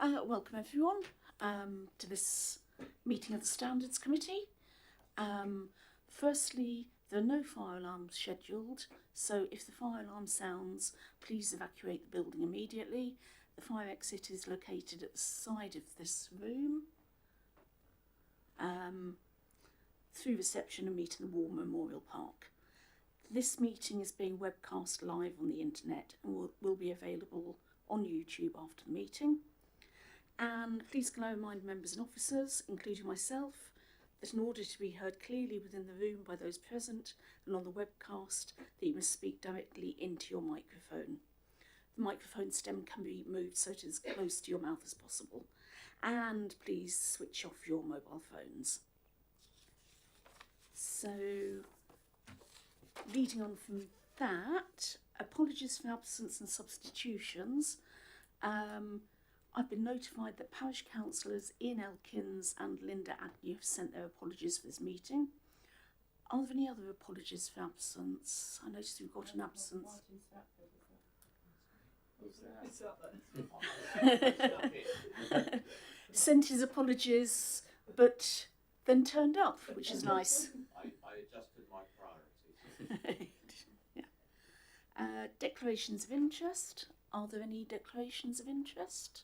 Welcome everyone to this meeting of the Standards Committee. Firstly, there are no fire alarms scheduled, so if the fire alarm sounds, please evacuate the building immediately. The fire exit is located at the side of this room, through reception and meet in the War Memorial Park. This meeting is being webcast live on the internet and will be available on YouTube after the meeting. And please can I remind members and officers, including myself, that in order to be heard clearly within the room by those present and on the webcast, that you must speak directly into your microphone. The microphone stem can be moved so it is close to your mouth as possible. And please switch off your mobile phones. So, leading on from that, apologies for absence and substitutions. I've been notified that parish councillors Ian Elkins and Linda Agnew have sent their apologies for this meeting. Are there any other apologies for absence? I noticed we've got an absence. Sent his apologies, but then turned up, which is nice. I adjusted my priorities. Yeah. Declarations of interest. Are there any declarations of interest?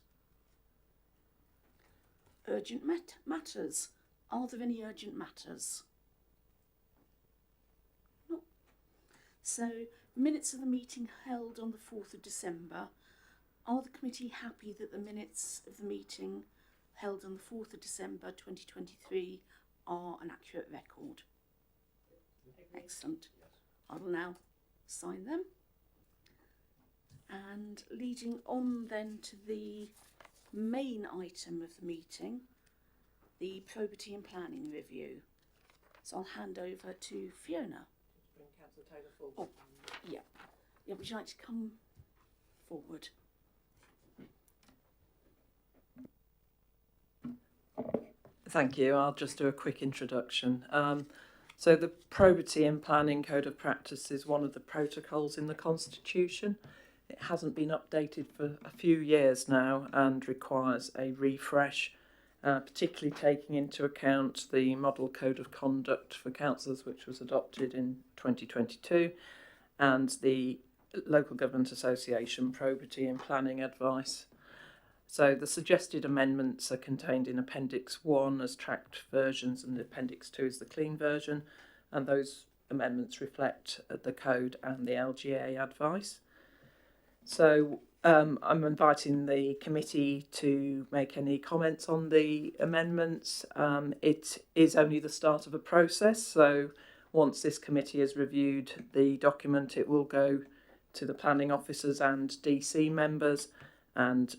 Urgent matters. Are there any urgent matters? No. So, minutes of the meeting held on the 4th of December. Are the committee happy that the minutes of the meeting held on the 4th of December 2023 are an accurate record? Excellent. I will now sign them. And leading on then to the main item of the meeting, the probity and planning review. So I'll hand over to Fiona. Bring Councillor Taylor forward. Oh, yeah. Yeah, would you like to come forward? Thank you. I'll just do a quick introduction. So the Probity and Planning Code of Practice is one of the protocols in the Constitution. It hasn't been updated for a few years now and requires a refresh, particularly taking into account the Model Code of Conduct for Councillors, which was adopted in 2022, and the Local Government Association Probity and Planning Advice. So the suggested amendments are contained in Appendix 1 as tracked versions, and Appendix 2 is the clean version, and those amendments reflect the code and the LGA advice. So I'm inviting the committee to make any comments on the amendments. It is only the start of a process, so once this committee has reviewed the document, it will go to the planning officers and DC members, and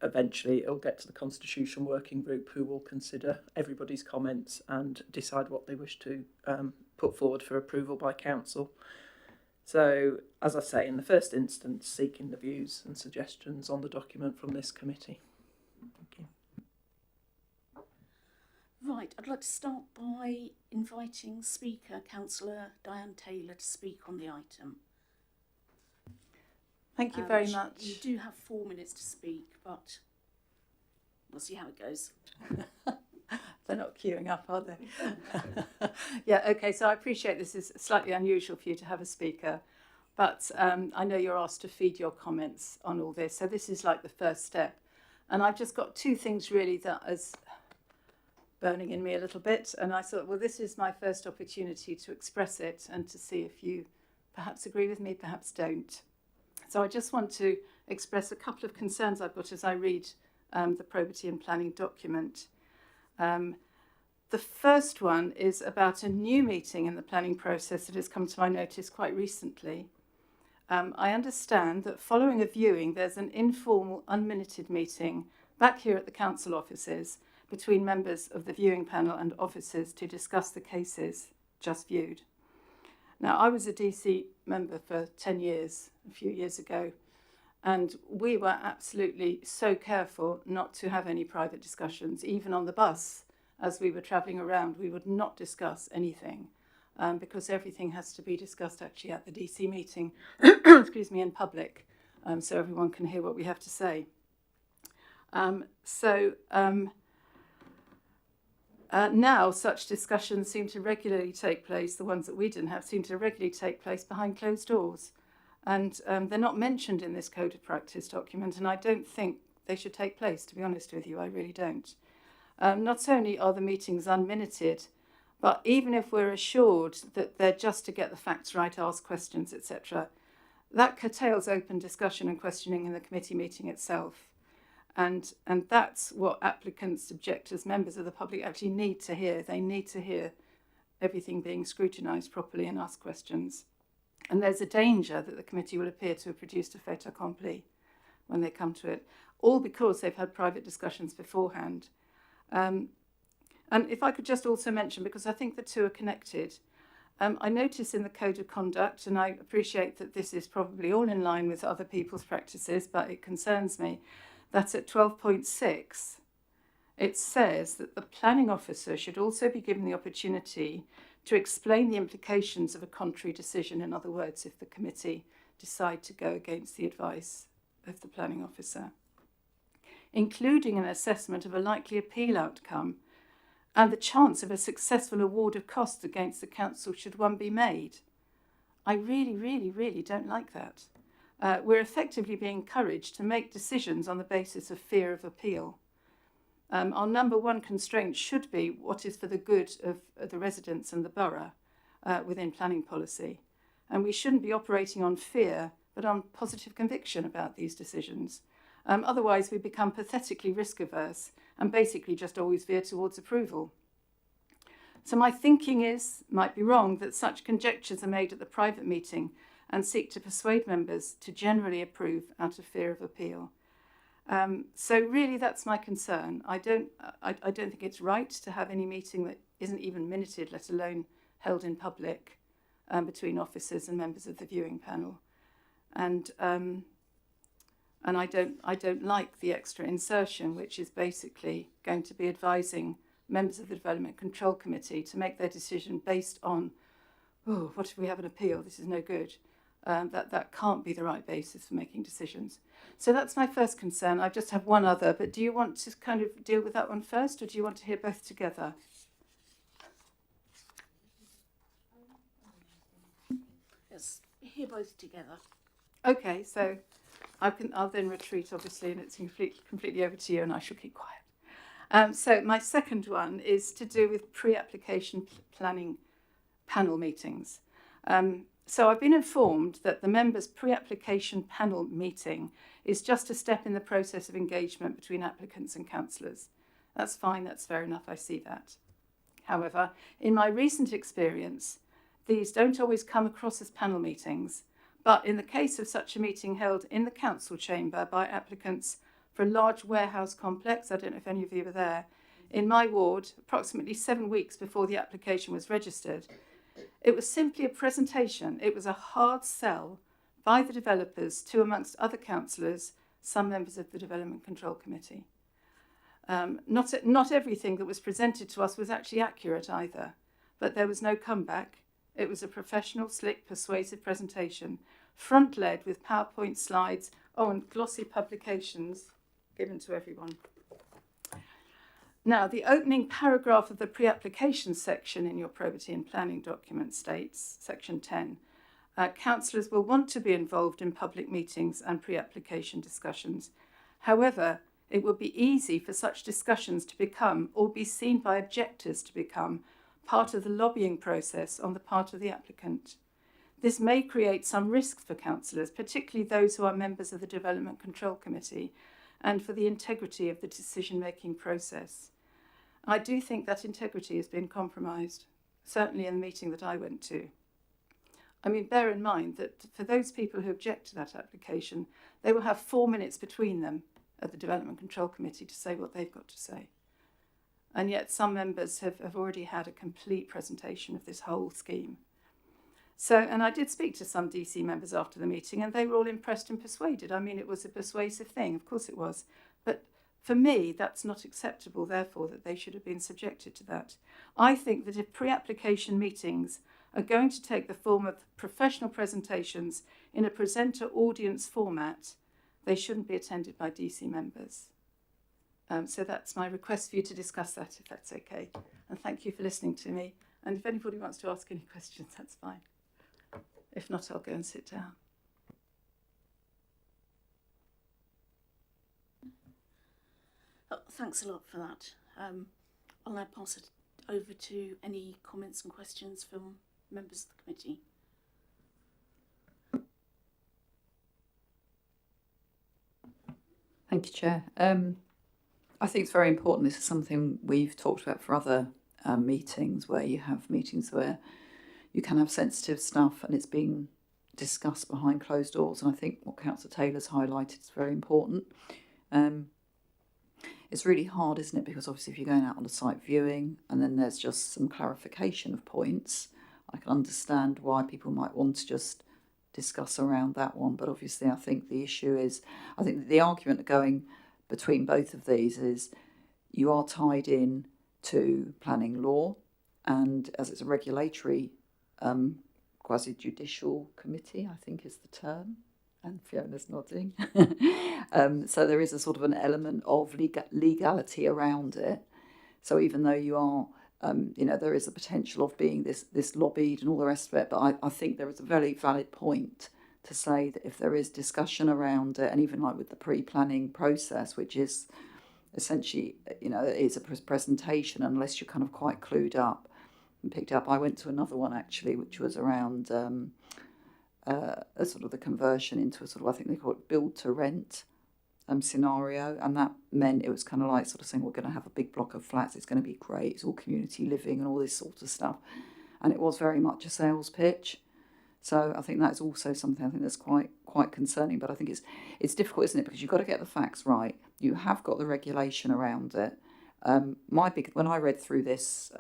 eventually it'll get to the Constitution Working Group, who will consider everybody's comments and decide what they wish to put forward for approval by council. So, as I say, in the first instance, seeking the views and suggestions on the document from this committee. Thank you. Right, I'd like to start by inviting Speaker Councillor Diane Taylor to speak on the item. Thank you very much. You do have 4 minutes to speak, but we'll see how it goes. They're not queuing up, are they? Yeah, okay, so I appreciate this is slightly unusual for you to have a speaker, but I know you're asked to feed your comments on all this, so this is like the first step. And I've just got two things really that is burning in me a little bit, and I thought, well, this is my first opportunity to express it and to see if you perhaps agree with me, perhaps don't. So I just want to express a couple of concerns I've got as I read the probity and planning document. The first one is about a new meeting in the planning process that has come to my notice quite recently. I understand that following a viewing, there's an informal, unminuted meeting back here at the council offices between members of the viewing panel and officers to discuss the cases just viewed. Now, I was a DC member for 10 years, a few years ago, and we were absolutely so careful not to have any private discussions, even on the bus. As we were travelling around, we would not discuss anything because everything has to be discussed actually at the DC meeting, excuse me, in public, so everyone can hear what we have to say. Now such discussions seem to regularly take place, the ones that we didn't have seem to regularly take place behind closed doors. And they're not mentioned in this Code of Practice document, and I don't think they should take place, to be honest with you, I really don't. Not only are the meetings unminuted, but even if we're assured that they're just to get the facts right, ask questions, etc., that curtails open discussion and questioning in the committee meeting itself. And that's what applicants, objectors, members of the public actually need to hear. They need to hear everything being scrutinised properly and ask questions. And there's a danger that the committee will appear to have produced a fait accompli when they come to it, all because they've had private discussions beforehand. And if I could just also mention, because I think the two are connected, I notice in the Code of Conduct, and I appreciate that this is probably all in line with other people's practices, but it concerns me, that at 12.6, it says that the planning officer should also be given the opportunity to explain the implications of a contrary decision. In other words, if the committee decide to go against the advice of the planning officer, including an assessment of a likely appeal outcome and the chance of a successful award of costs against the council should one be made. I really, really, really don't like that. We're effectively being encouraged to make decisions on the basis of fear of appeal. Our number one constraint should be what is for the good of the residents and the borough within planning policy. And we shouldn't be operating on fear, but on positive conviction about these decisions. Otherwise, we become pathetically risk averse and basically just always veer towards approval. So my thinking is, might be wrong, that such conjectures are made at the private meeting and seek to persuade members to generally approve out of fear of appeal. So really that's my concern. I don't think it's right to have any meeting that isn't even minuted, let alone held in public between officers and members of the viewing panel. And I don't like the extra insertion, which is basically going to be advising members of the Development Control Committee to make their decision based on, oh, what if we have an appeal? This is no good. That can't be the right basis for making decisions. So that's my first concern. I just have one other, but do you want to kind of deal with that one first, or do you want to hear both together? Yes, hear both together. Okay, so I'll then retreat, obviously, and it's completely over to you, and I shall keep quiet. So my second one is to do with pre-application planning panel meetings. So I've been informed that the members' pre-application panel meeting is just a step in the process of engagement between applicants and councillors. That's fine, that's fair enough, I see that. However, in my recent experience, these don't always come across as panel meetings, but in the case of such a meeting held in the council chamber by applicants for a large warehouse complex, I don't know if any of you were there, in my ward, approximately 7 weeks before the application was registered, it was simply a presentation. It was a hard sell by the developers to, amongst other councillors, some members of the Development Control Committee. Not everything that was presented to us was actually accurate either, but there was no comeback. It was a professional, slick, persuasive presentation, front-led with PowerPoint slides, and glossy publications given to everyone. Now, the opening paragraph of the pre-application section in your probity and planning document states, section 10, councillors will want to be involved in public meetings and pre-application discussions. However, it would be easy for such discussions to become, or be seen by objectors to become, part of the lobbying process on the part of the applicant. This may create some risks for councillors, particularly those who are members of the Development Control Committee, and for the integrity of the decision-making process. I do think that integrity has been compromised, certainly in the meeting that I went to. I mean, bear in mind that for those people who object to that application, they will have 4 minutes between them at the Development Control Committee to say what they've got to say. And yet some members have already had a complete presentation of this whole scheme. So, and I did speak to some DC members after the meeting, and they were all impressed and persuaded. I mean, it was a persuasive thing, of course it was. But for me, that's not acceptable, therefore, that they should have been subjected to that. I think that if pre-application meetings are going to take the form of professional presentations in a presenter audience format, they shouldn't be attended by DC members. So that's my request for you to discuss that, if that's okay. And thank you for listening to me. And if anybody wants to ask any questions, that's fine. If not, I'll go and sit down. Oh, thanks a lot for that. I'll now pass it over to any comments and questions from members of the committee. Thank you, Chair. I think it's very important. This is something we've talked about for other meetings, where you have meetings where you can have sensitive stuff and it's being discussed behind closed doors. And I think what Councillor Taylor's highlighted is very important. It's really hard, isn't it? Because obviously if you're going out on a site viewing and then there's just some clarification of points, I can understand why people might want to just discuss around that one. But obviously I think the issue is, I think the argument going between both of these is you are tied in to planning law, and as it's a regulatory quasi-judicial committee, I think is the term, and Fiona's nodding. So there is a sort of an element of legality around it. So even though you are, there is a potential of being this lobbied and all the rest of it, but I think there is a very valid point to say that if there is discussion around it, and even like with the pre-planning process, which is essentially, it's a presentation, unless you're kind of quite clued up and picked up. I went to another one actually, which was around a sort of the conversion into a sort of, I think they call it build to rent scenario, and that meant it was kind of like sort of saying we're going to have a big block of flats, it's going to be great, it's all community living and all this sort of stuff, and it was very much a sales pitch. So I think that's also something I think that's quite concerning. But I think it's difficult, isn't it? Because you've got to get the facts right. You have got the regulation around it. When I read through this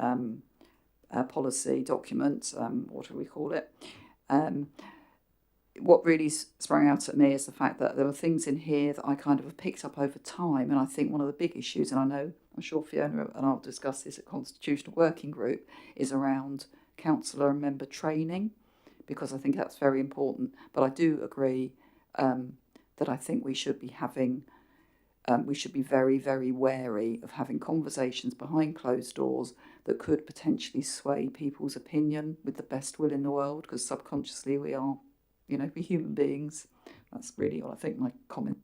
policy document, what do we call it? What really sprang out at me is the fact that there were things in here that I kind of have picked up over time. And I think one of the big issues, and I'm sure Fiona and I'll discuss this at Constitutional Working Group, is around councillor and member training, because I think that's very important. But I do agree that I think we should be very, very wary of having conversations behind closed doors that could potentially sway people's opinion with the best will in the world, because subconsciously we are, we're human beings. That's really all I think my comment.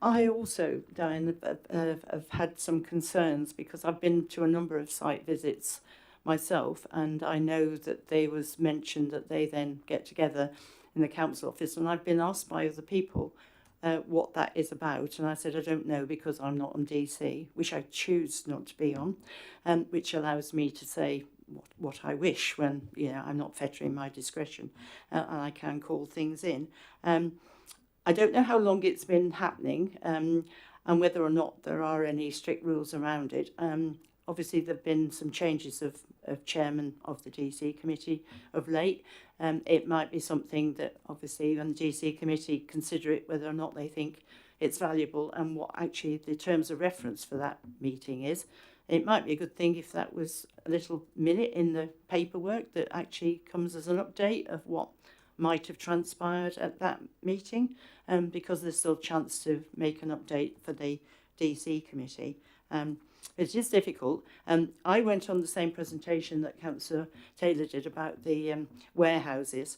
I also, Diane, have had some concerns because I've been to a number of site visits myself, and I know that there was mentioned that they then get together in the council office, and I've been asked by other people what that is about, and I said I don't know because I'm not on DC, which I choose not to be on, which allows me to say what I wish when I'm not fettering my discretion, and I can call things in. I don't know how long it's been happening, and whether or not there are any strict rules around it. Obviously, there have been some changes of chairman of the DC committee of late. It might be something that obviously when the DC committee consider it, whether or not they think it's valuable and what actually the terms of reference for that meeting is. It might be a good thing if that was a little minute in the paperwork that actually comes as an update of what might have transpired at that meeting, because there's still a chance to make an update for the DC committee. It is difficult. I went on the same presentation that Councillor Taylor did about the warehouses,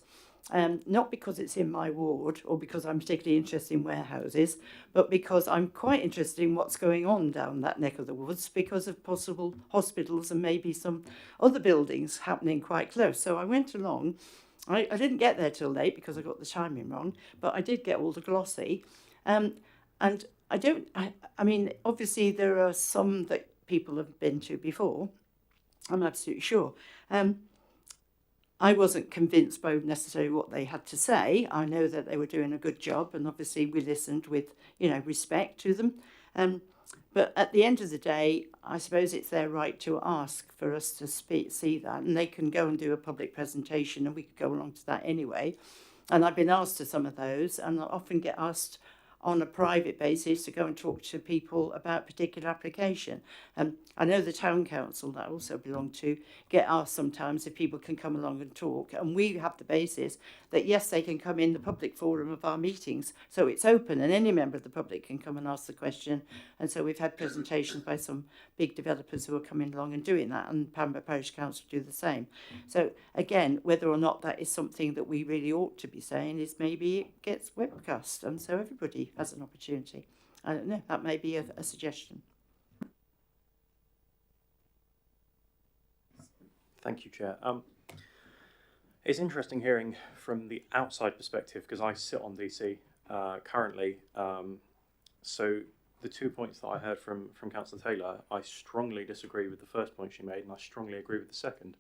not because it's in my ward or because I'm particularly interested in warehouses, but because I'm quite interested in what's going on down that neck of the woods because of possible hospitals and maybe some other buildings happening quite close. So I went along. I didn't get there till late because I got the timing wrong, but I did get all the glossy. And I mean, obviously there are some that people have been to before, I'm absolutely sure. I wasn't convinced by necessarily what they had to say. I know that they were doing a good job, and obviously we listened with, respect to them. But at the end of the day, I suppose it's their right to ask for us to see that, and they can go and do a public presentation, and we could go along to that anyway. And I've been asked to some of those, and I often get asked, on a private basis to go and talk to people about a particular application. I know the town council that I also belong to get asked sometimes if people can come along and talk, and we have the basis that yes, they can come in the public forum of our meetings, so it's open and any member of the public can come and ask the question. And so we've had presentations by some big developers who are coming along and doing that, and Pembroke Parish Council do the same. So again, whether or not that is something that we really ought to be saying is maybe it gets webcast, and so everybody has an opportunity. I don't know, that may be a suggestion. Thank you, Chair. It's interesting hearing from the outside perspective, because I sit on DC currently. So the 2 points that I heard from Councillor Taylor, I strongly disagree with the first point she made, and I strongly agree with the second.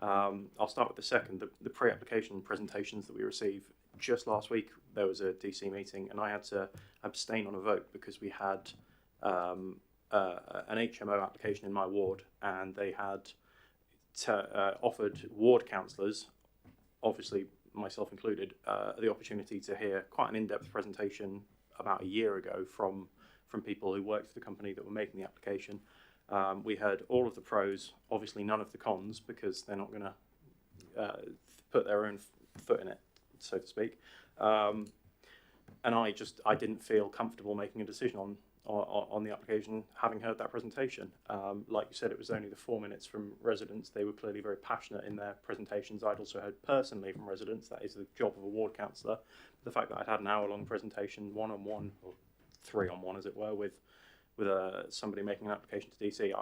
I'll start with the second. The pre-application presentations that we receive. Just last week there was a DC meeting, and I had to abstain on a vote because we had an HMO application in my ward, and they had offered ward councillors, obviously myself included, the opportunity to hear quite an in-depth presentation about a year ago from people who worked for the company that were making the application. We heard all of the pros, obviously none of the cons, because they're not going to put their own foot in it, so to speak. And I didn't feel comfortable making a decision on the application, having heard that presentation. Like you said, it was only the 4 minutes from residents. They were clearly very passionate in their presentations. I'd also heard personally from residents. That is the job of a ward councillor. The fact that I'd had an hour-long presentation, one-on-one, or three-on-one, as it were, with somebody making an application to DC,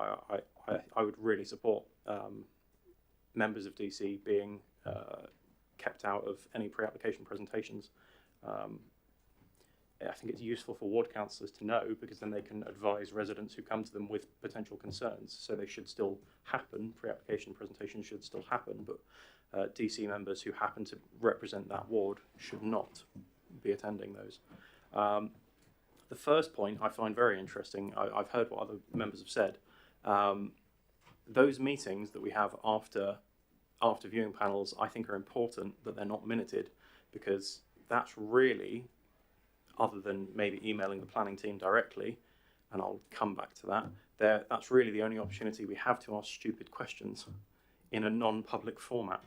I would really support members of DC being kept out of any pre-application presentations. I think it's useful for ward councillors to know, because then they can advise residents who come to them with potential concerns. So they should still happen, pre-application presentations should still happen, but DC members who happen to represent that ward should not be attending those. The first point I find very interesting. I've heard what other members have said. Those meetings that we have after viewing panels, I think, are important, but they're not minuted, because that's really, other than maybe emailing the planning team directly, and I'll come back to that, that's really the only opportunity we have to ask stupid questions in a non-public format.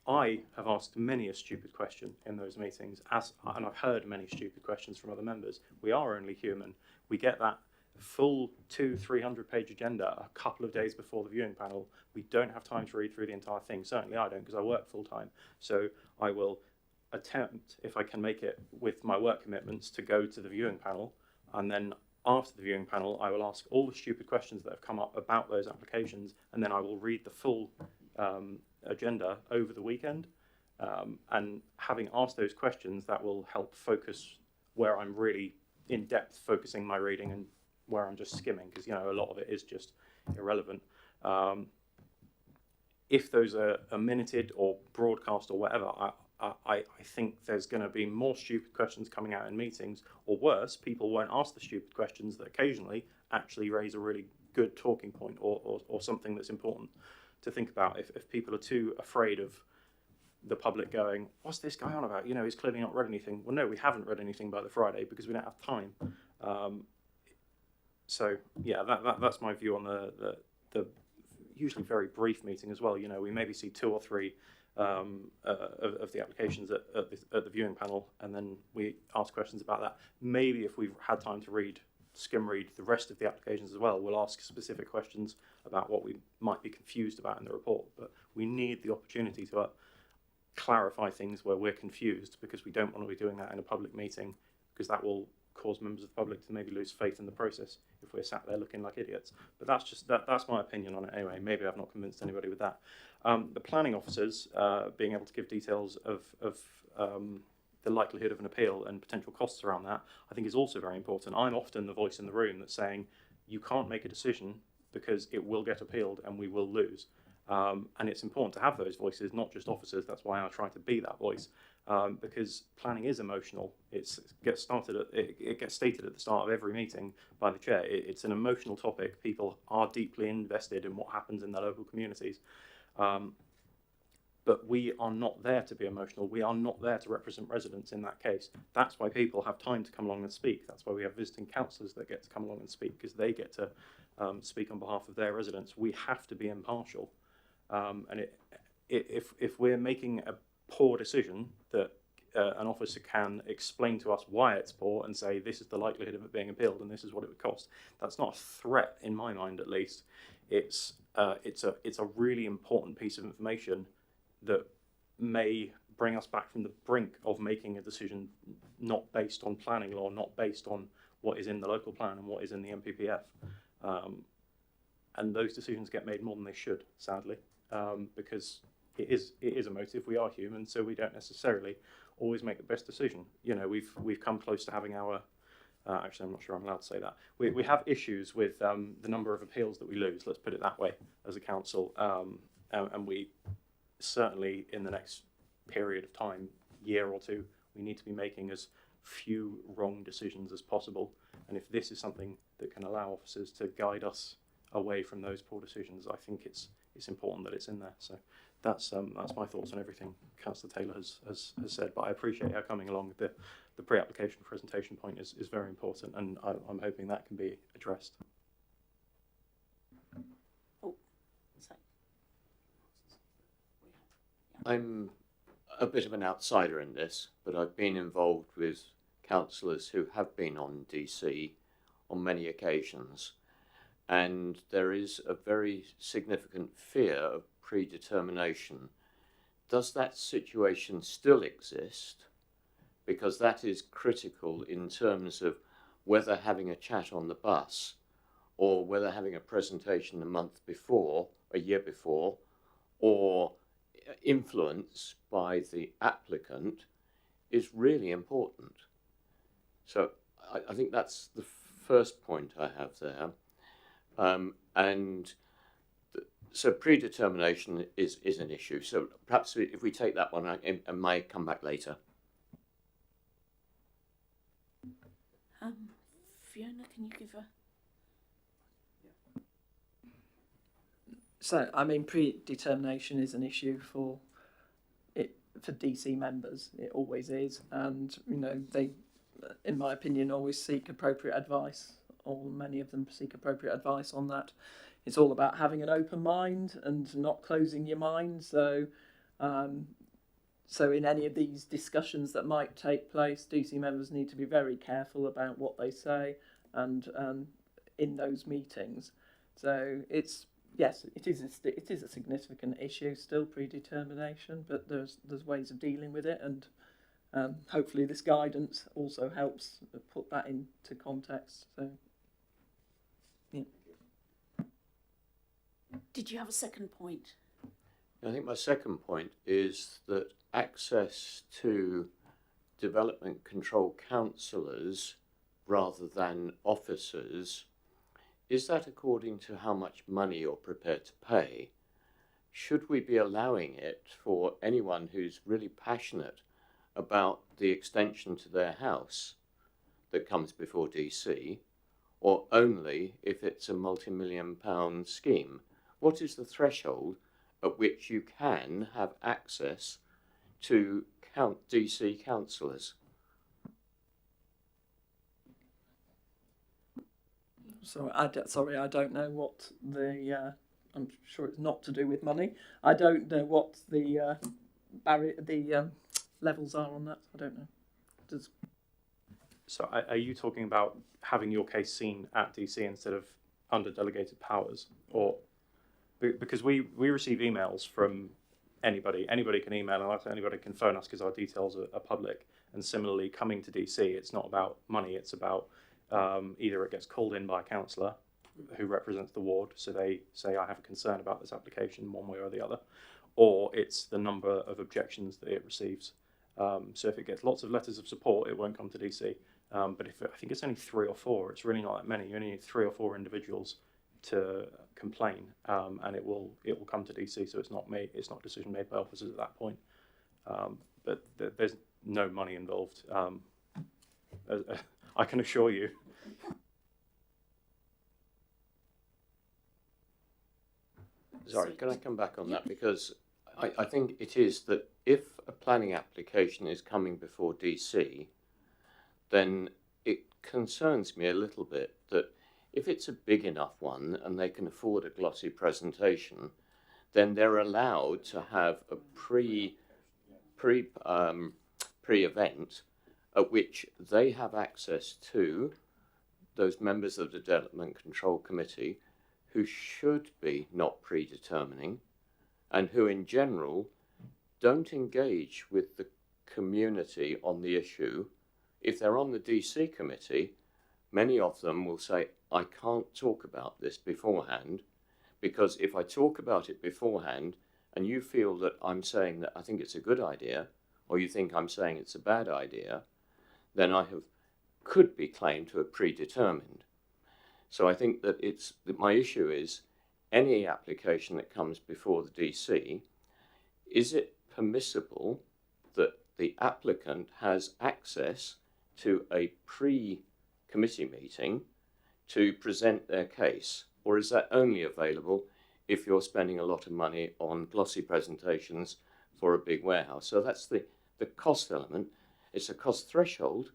I have asked many a stupid question in those meetings, and I've heard many stupid questions from other members. We are only human. We get that full 200-300 page agenda a couple of days before the viewing panel. We don't have time to read through the entire thing. Certainly I don't, because I work full time. So I will attempt, if I can make it with my work commitments, to go to the viewing panel, and then after the viewing panel I will ask all the stupid questions that have come up about those applications, and then I will read the full agenda over the weekend, and having asked those questions, that will help focus where I'm really in depth focusing my reading and where I'm just skimming, because a lot of it is just irrelevant. If those are minuted or broadcast or whatever, I think there's going to be more stupid questions coming out in meetings, or worse, people won't ask the stupid questions that occasionally actually raise a really good talking point or something that's important to think about. If people are too afraid of the public going, what's this guy on about? He's clearly not read anything. Well, no, we haven't read anything by the Friday because we don't have time. So yeah, that's my view on the usually very brief meeting as well. We maybe see 2 or 3 of the applications at the viewing panel, and then we ask questions about that. Maybe if we've had time to skim read the rest of the applications as well, we'll ask specific questions about what we might be confused about in the report. But we need the opportunity to clarify things where we're confused, because we don't want to be doing that in a public meeting, because that will cause members of the public to maybe lose faith in the process if we're sat there looking like idiots. But that's my opinion on it anyway. Maybe I've not convinced anybody with that. The planning officers being able to give details of the likelihood of an appeal and potential costs around that, I think is also very important. I'm often the voice in the room that's saying, you can't make a decision because it will get appealed and we will lose. And it's important to have those voices, not just officers. That's why I try to be that voice, because planning is emotional. It gets stated at the start of every meeting by the chair. It's an emotional topic. People are deeply invested in what happens in their local communities. but we are not there to be emotional. We are not there to represent residents in that case. That's why people have time to come along and speak. That's why we have visiting councillors that get to come along and speak, because they get to speak on behalf of their residents. We have to be impartial. And if we're making a poor decision that an officer can explain to us why it's poor and say this is the likelihood of it being appealed and this is what it would cost, that's not a threat in my mind, at least. It's a really important piece of information that may bring us back from the brink of making a decision not based on planning law, not based on what is in the local plan and what is in the MPPF. And those decisions get made more than they should, sadly, because it is emotive. We are human, so we don't necessarily always make the best decision. You know, we've come close to having our actually, I'm not sure I'm allowed to say that. We have issues with the number of appeals that we lose, let's put it that way, as a council. And we certainly, in the next period of time, year or two, we need to be making as few wrong decisions as possible. And if this is something that can allow officers to guide us away from those poor decisions, I think it's important that it's in there. So that's my thoughts on everything Councillor Taylor has said. But I appreciate her coming along. The pre-application presentation point is very important, and I'm hoping that can be addressed. Oh, sorry. I'm a bit of an outsider in this, but I've been involved with councillors who have been on DC on many occasions, and there is a very significant fear of predetermination. Does that situation still exist? Because that is critical in terms of whether having a chat on the bus or whether having a presentation a month before, a year before, or influence by the applicant is really important. So I think that's the first point I have there. So predetermination is an issue. So perhaps if we take that one, I might come back later. Fiona, can you give a... So, I mean, predetermination is an issue for DC members. It always is, and you know they, in my opinion, always seek appropriate advice, or many of them seek appropriate advice on that. It's all about having an open mind and not closing your mind. So, so in any of these discussions that might take place, DC members need to be very careful about what they say and in those meetings. So it's, yes, it is a significant issue still, predetermination, but there's ways of dealing with it, and hopefully this guidance also helps put that into context. So, yeah. Did you have a second point? I think my second point is that access to development control counsellors rather than officers, is that according to how much money you're prepared to pay? Should we be allowing it for anyone who's really passionate about the extension to their house that comes before DC, or only if it's a multi-million-pound scheme? What is the threshold at which you can have access to DC councillors? So sorry, I don't know what the. I'm sure it's not to do with money. I don't know what the levels are on that. I don't know. So are you talking about having your case seen at DC instead of under delegated powers, or because we receive emails from anybody can email us, anybody can phone us because our details are public, and similarly coming to DC, it's not about money, it's about either it gets called in by a councillor who represents the ward, so they say I have a concern about this application one way or the other, or it's the number of objections that it receives. So if it gets lots of letters of support, it won't come to DC. But if I think it's only 3 or 4, it's really not that many. You only need 3 or 4 individuals to complain, and it will come to DC. So it's not a decision made by officers at that point. But there's no money involved. I can assure you. Sorry, can I come back on that? Because I think it is that if a planning application is coming before DC, then it concerns me a little bit that if it's a big enough one and they can afford a glossy presentation, then they're allowed to have a pre-event at which they have access to those members of the Development Control Committee who should be not predetermining and who in general don't engage with the community on the issue. If they're on the DC committee, many of them will say, I can't talk about this beforehand, because if I talk about it beforehand and you feel that I'm saying that I think it's a good idea, or you think I'm saying it's a bad idea, then could be claimed to have predetermined. So I think that my issue is any application that comes before the DC, is it permissible that the applicant has access to a pre-committee meeting to present their case? Or is that only available if you're spending a lot of money on glossy presentations for a big warehouse? So that's the cost element. It's a cost threshold,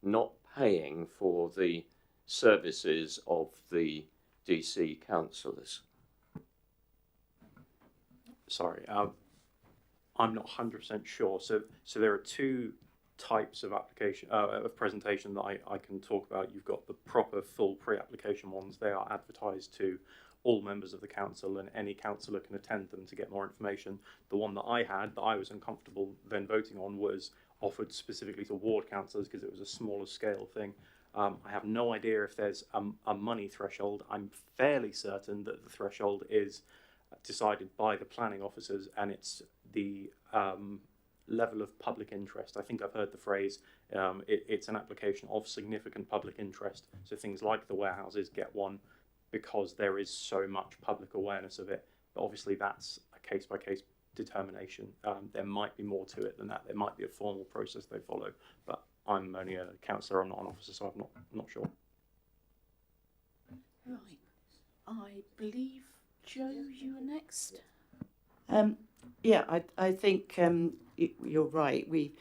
not paying for the services of the DC councillors. Sorry, I'm not 100% sure. So there are two types of application of presentation that I can talk about. You've got the proper full pre-application ones. They are advertised to all members of the council, and any councillor can attend them to get more information. The one that I had, that I was uncomfortable then voting on, was offered specifically to ward councillors because it was a smaller scale thing. I have no idea if there's a money threshold. I'm fairly certain that the threshold is decided by the planning officers, and it's the level of public interest. I think I've heard the phrase, it's an application of significant public interest. So things like the warehouses get one because there is so much public awareness of it. But obviously that's a case-by-case determination. There might be more to it than that. There might be a formal process they follow, but I'm only a councillor, I'm not an officer, so I'm not sure. Right. I believe, Joe, you were next. Yeah, I think you're right. We,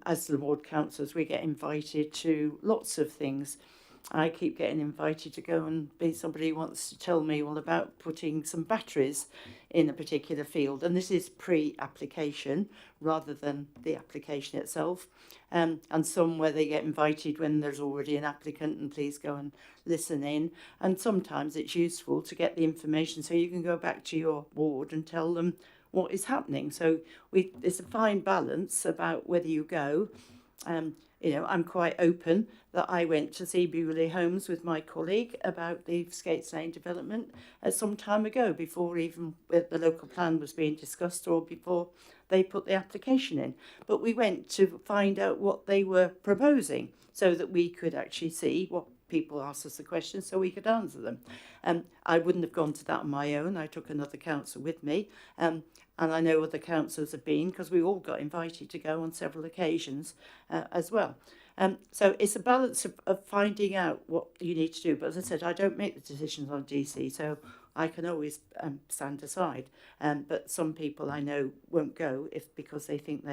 as the ward councillors, we get invited to lots of things. I keep getting invited to go and be somebody who wants to tell me all about putting some batteries in a particular field, and this is pre-application rather than the application itself. And some where they get invited when there's already an applicant and please go and listen in. And sometimes it's useful to get the information so you can go back to your ward and tell them what is happening. So it's a fine balance about whether you go. You know, I'm quite open that I went to see Bewley Homes with my colleague about the Skates Lane development some time ago, before even the local plan was being discussed or before they put the application in. But we went to find out what they were proposing so that we could actually see what people asked us the questions so we could answer them. I wouldn't have gone to that on my own. I took another councillor with me. And I know other councillors have been, because we all got invited to go on several occasions as well. So it's a balance of finding out what you need to do. But as I said, I don't make the decisions on DC, so I can always stand aside. But some people I know won't go because they think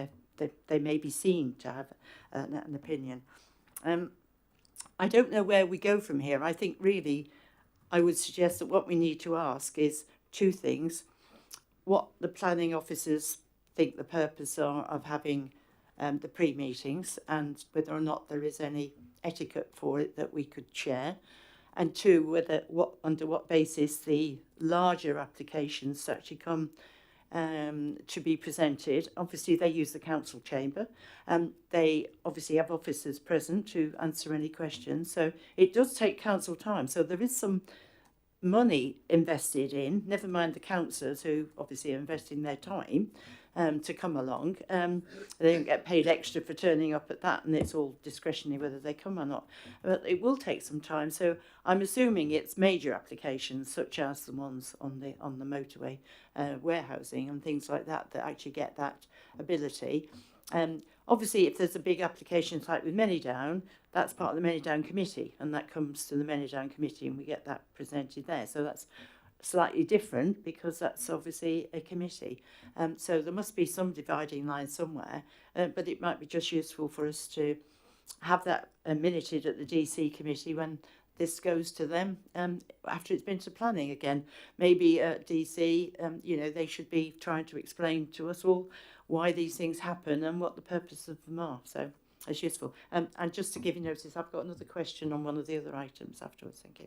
they may be seen to have an opinion. I don't know where we go from here. I think really I would suggest that what we need to ask is two things. What the planning officers think the purpose are of having the pre-meetings, and whether or not there is any etiquette for it that we could share. And two, under what basis the larger applications actually come to be presented. Obviously they use the council chamber, and they obviously have officers present to answer any questions. So it does take council time. So there is some money invested in, never mind the councillors who obviously are investing their time to come along. They don't get paid extra for turning up at that, and it's all discretionary whether they come or not. But it will take some time. So I'm assuming it's major applications such as the ones on the motorway warehousing and things like that actually get that ability. Obviously, if there's a big application like with Manydown, that's part of the Manydown committee, and that comes to the Manydown committee, and we get that presented there. So that's slightly different because that's obviously a committee. So there must be some dividing line somewhere, but it might be just useful for us to have that minuted at the DC committee when this goes to them after it's been to planning again. Maybe at DC, they should be trying to explain to us all why these things happen and what the purpose of them are. So it's useful. And just to give you notice, I've got another question on one of the other items afterwards. Thank you.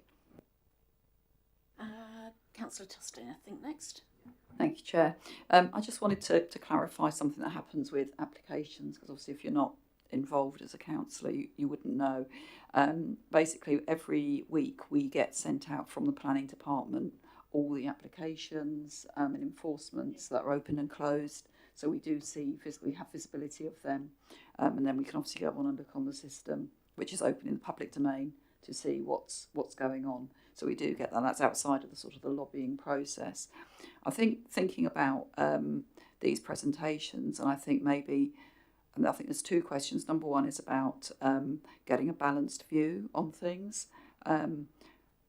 Councillor Tustin, I think next. Thank you, Chair. I just wanted to clarify something that happens with applications, because obviously if you're not involved as a councillor, you wouldn't know. Basically, every week we get sent out from the planning department all the applications and enforcements that are open and closed. So we do we have visibility of them, and then we can obviously go on and look on the system, which is open in the public domain, to see what's going on. So we do get that. That's outside of the sort of the lobbying process. I think thinking about these presentations, and I think there's two questions. Number one is about getting a balanced view on things. And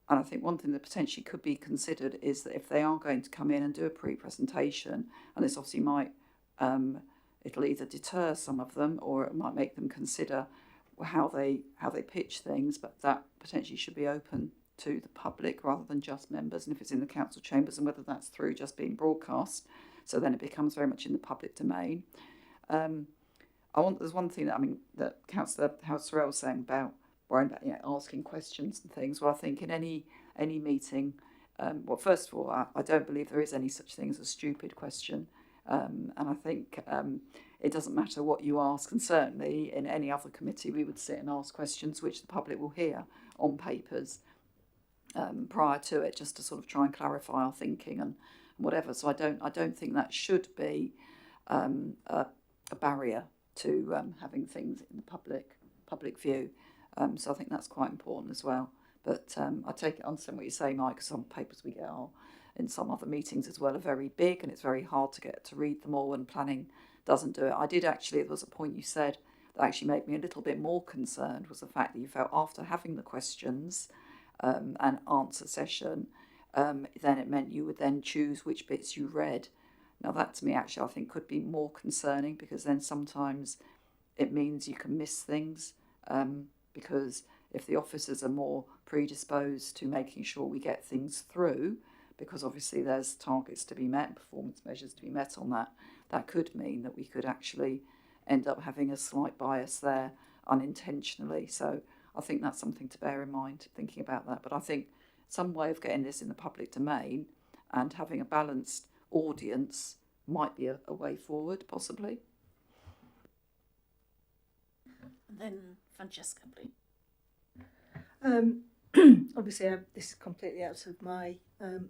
I think one thing that potentially could be considered is that if they are going to come in and do a pre-presentation, and this obviously might, it'll either deter some of them or it might make them consider how they pitch things, but that potentially should be open to the public rather than just members, and if it's in the council chambers, and whether that's through just being broadcast, so then it becomes very much in the public domain. There's one thing that Councillor House-Sorrell was saying about worrying about asking questions and things. Well, I think in any meeting, first of all, I don't believe there is any such thing as a stupid question, and I think it doesn't matter what you ask, and certainly in any other committee we would sit and ask questions which the public will hear on papers prior to it, just to sort of try and clarify our thinking and whatever. So I don't think that should be a barrier to having things in the public view. So I think that's quite important as well. But I take it on what you say, Mike, because some papers we get are in some other meetings as well are very big, and it's very hard to get to read them all, and planning doesn't do it. there was a point you said that actually made me a little bit more concerned, was the fact that you felt after having the questions and answer session, then it meant you would then choose which bits you read. Now that to me actually I think could be more concerning, because then sometimes it means you can miss things, because if the officers are more predisposed to making sure we get things through, because obviously there's targets to be met, performance measures to be met on that could mean that we could actually end up having a slight bias there unintentionally. So I think that's something to bear in mind, thinking about that. But I think some way of getting this in the public domain and having a balanced audience might be a way forward, possibly. And then Francesca, please. Obviously, this is completely out of my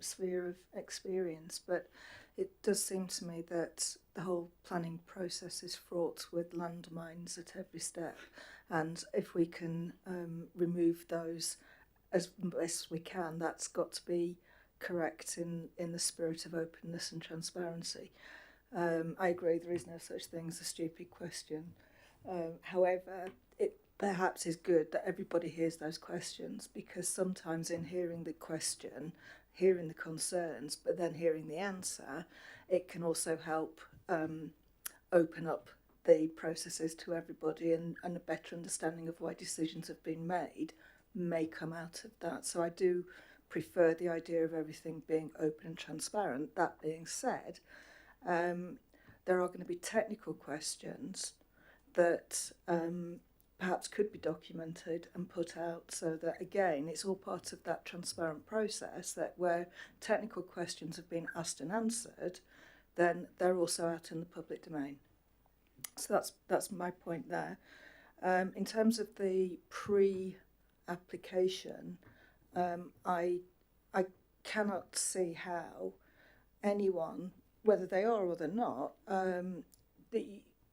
sphere of experience, but it does seem to me that the whole planning process is fraught with landmines at every step, and if we can remove those as best we can, that's got to be correct in the spirit of openness and transparency. I agree there is no such thing as a stupid question. However, it perhaps is good that everybody hears those questions, because sometimes in hearing the question, hearing the concerns, but then hearing the answer, it can also help open up the processes to everybody, and a better understanding of why decisions have been made may come out of that. So I do prefer the idea of everything being open and transparent. That being said, there are going to be technical questions that perhaps could be documented and put out, so that again it's all part of that transparent process, that where technical questions have been asked and answered, then they're also out in the public domain. So that's my point there. In terms of the pre-application, I cannot see how anyone, whether they are or they're not, that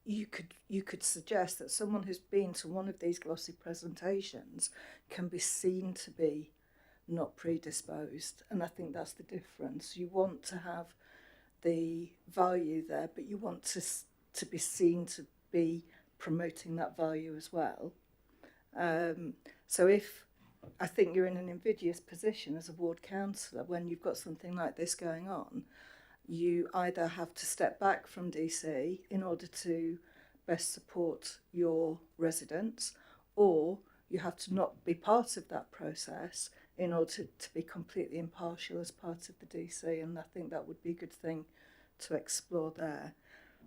you could suggest that someone who's been to one of these glossy presentations can be seen to be not predisposed, and I think that's the difference. You want to have the value there, but you want to be seen to be promoting that value as well. So if I think you're in an invidious position as a ward councillor when you've got something like this going on. You either have to step back from DC in order to best support your residents, or you have to not be part of that process in order to be completely impartial as part of the DC, and I think that would be a good thing to explore there.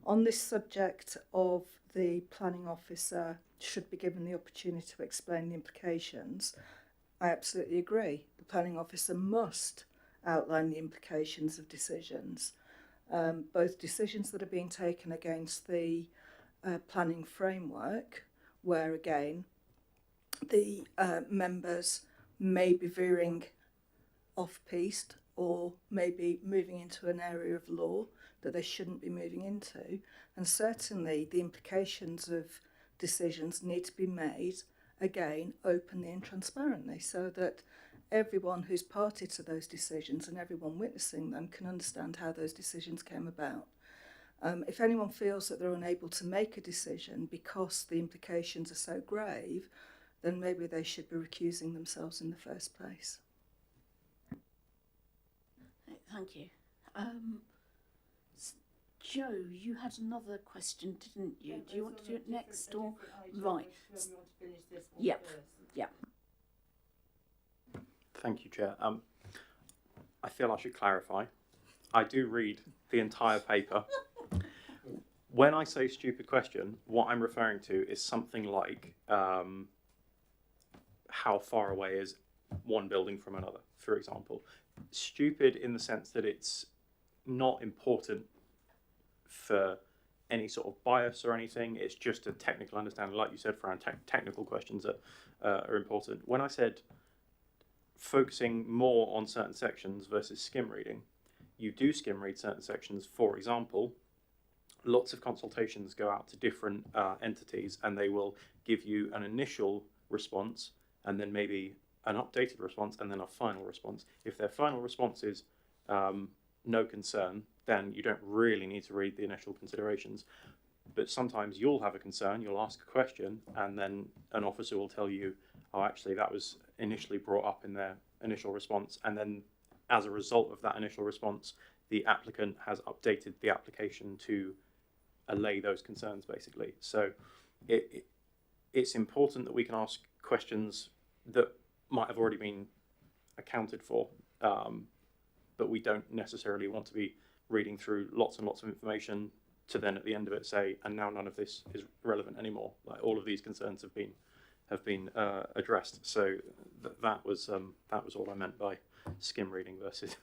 On this subject of the planning officer should be given the opportunity to explain the implications, I absolutely agree. The planning officer must outline the implications of decisions, both decisions that are being taken against the planning framework, where again the members may be veering off-piste or maybe moving into an area of law that they shouldn't be moving into, and certainly the implications of decisions need to be made again openly and transparently, so that everyone who's party to those decisions and everyone witnessing them can understand how those decisions came about. If anyone feels that they're unable to make a decision because the implications are so grave, then maybe they should be recusing themselves in the first place. Thank you. Joe, you had another question, didn't you? Do you want to do it next or right? Yep. Yep. Thank you, Chair. I feel I should clarify. I do read the entire paper. When I say stupid question, what I'm referring to is something like how far away is one building from another, for example. Stupid in the sense that it's not important for any sort of bias or anything. It's just a technical understanding, like you said, for our technical questions that are important. When I said focusing more on certain sections versus skim reading, you do skim read certain sections. For example, lots of consultations go out to different entities, and they will give you an initial response and then maybe an updated response and then a final response. If their final response is no concern, then you don't really need to read the initial considerations. But sometimes you'll have a concern, you'll ask a question, and then an officer will tell you, oh, actually that was initially brought up in their initial response, and then as a result of that initial response, the applicant has updated the application to allay those concerns, basically. So it's important that we can ask questions that might have already been accounted for, but we don't necessarily want to be reading through lots and lots of information to then at the end of it say, and now none of this is relevant anymore. Like, all of these concerns have been addressed. So that was all I meant by skim reading versus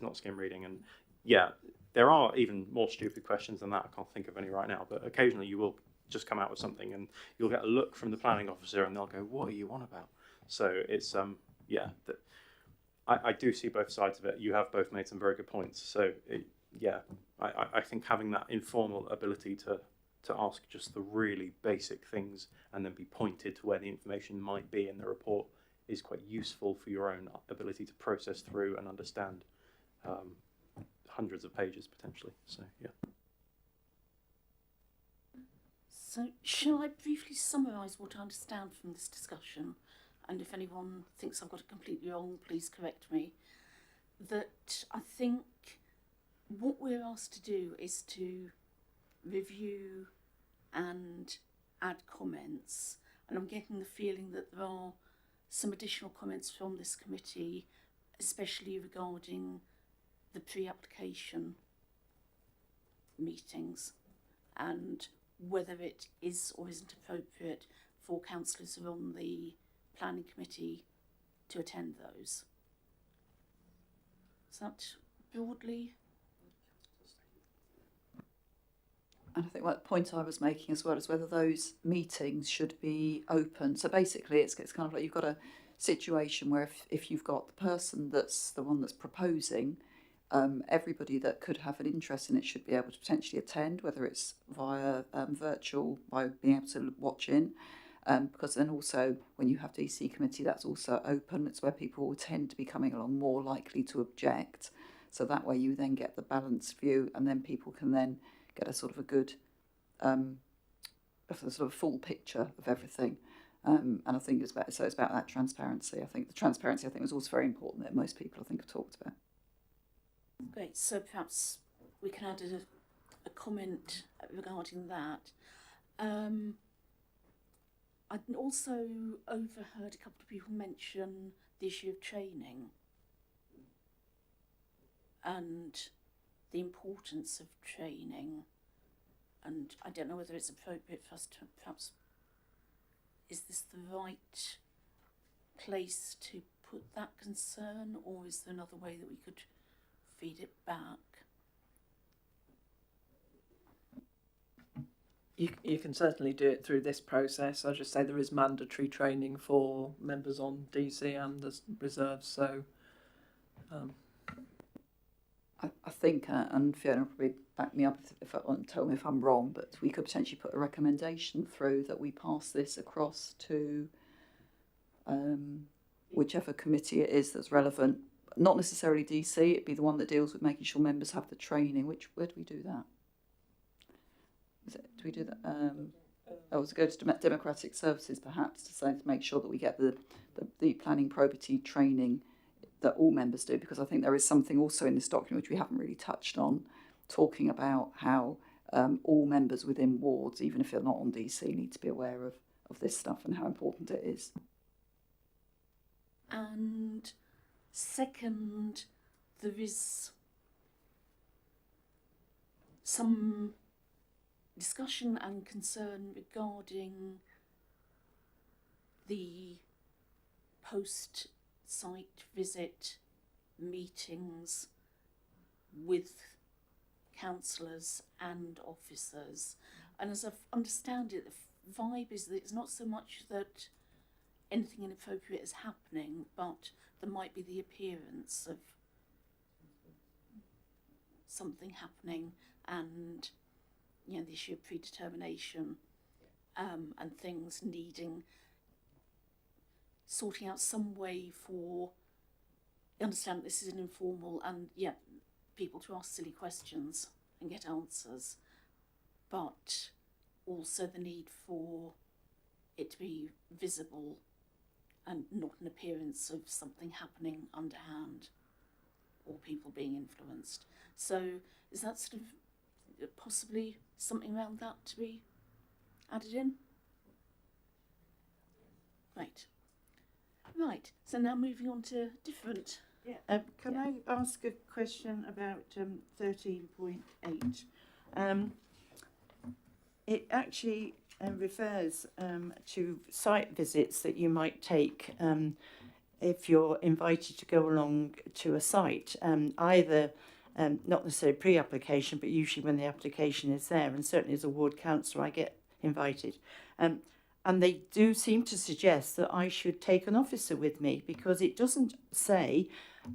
not skim reading. And yeah, there are even more stupid questions than that. I can't think of any right now, but occasionally you will just come out with something and you'll get a look from the planning officer and they'll go, what are you on about? So it's I do see both sides of it. You have both made some very good points. So I think having that informal ability to ask just the really basic things and then be pointed to where the information might be in the report is quite useful for your own ability to process through and understand hundreds of pages potentially. So yeah. So shall I briefly summarise what I understand from this discussion? And if anyone thinks I've got it completely wrong, please correct me. That I think what we're asked to do is to review and add comments, and I'm getting the feeling that there are some additional comments from this committee, especially regarding the pre-application meetings and whether it is or isn't appropriate for councillors who are on the planning committee to attend those. Is that broadly? And I think what the point I was making as well is whether those meetings should be open. So basically it's kind of like you've got a situation where if you've got the person that's the one that's proposing, everybody that could have an interest in it should be able to potentially attend, whether it's via virtual, by being able to watch in. Because then also when you have DC committee, that's also open. It's where people will tend to be coming along more likely to object. So that way you then get the balanced view, and then people can then get a sort of a good, a sort of full picture of everything. And I think it's about that transparency. I think the transparency was also very important that most people have talked about. Great, so perhaps we can add a comment regarding that. I'd also overheard a couple of people mention the issue of training and the importance of training, and I don't know whether it's appropriate for us to perhaps, is this the right place to put that concern, or is there another way that we could feed it back? You can certainly do it through this process. I just say there is mandatory training for members on DC and the reserves. So I think, and Fiona will probably back me up if tell me if I'm wrong, but we could potentially put a recommendation through that we pass this across to whichever committee it is that's relevant. Not necessarily DC, it'd be the one that deals with making sure members have the training. Where do we do that? Do we do that? To go to Democratic Services perhaps to make sure that we get the planning probity training that all members do, because I think there is something also in this document which we haven't really touched on, talking about how all members within wards, even if they're not on DC, need to be aware of this stuff and how important it is. And second, there is some discussion and concern regarding the post-site visit meetings with councillors and officers. And as I understand it, the vibe is that it's not so much that anything inappropriate is happening, but there might be the appearance of something happening, and the issue of predetermination and things needing sorting out some way for, I understand this is an informal, and people to ask silly questions and get answers, but also the need for it to be visible and not an appearance of something happening underhand or people being influenced. So is that sort of possibly something around that to be added in? Right, so now moving on to different. Can I ask a question about 13.8? It actually refers to site visits that you might take if you're invited to go along to a site, either not necessarily pre-application, but usually when the application is there, and certainly as a ward councillor I get invited. And they do seem to suggest that I should take an officer with me, because it doesn't say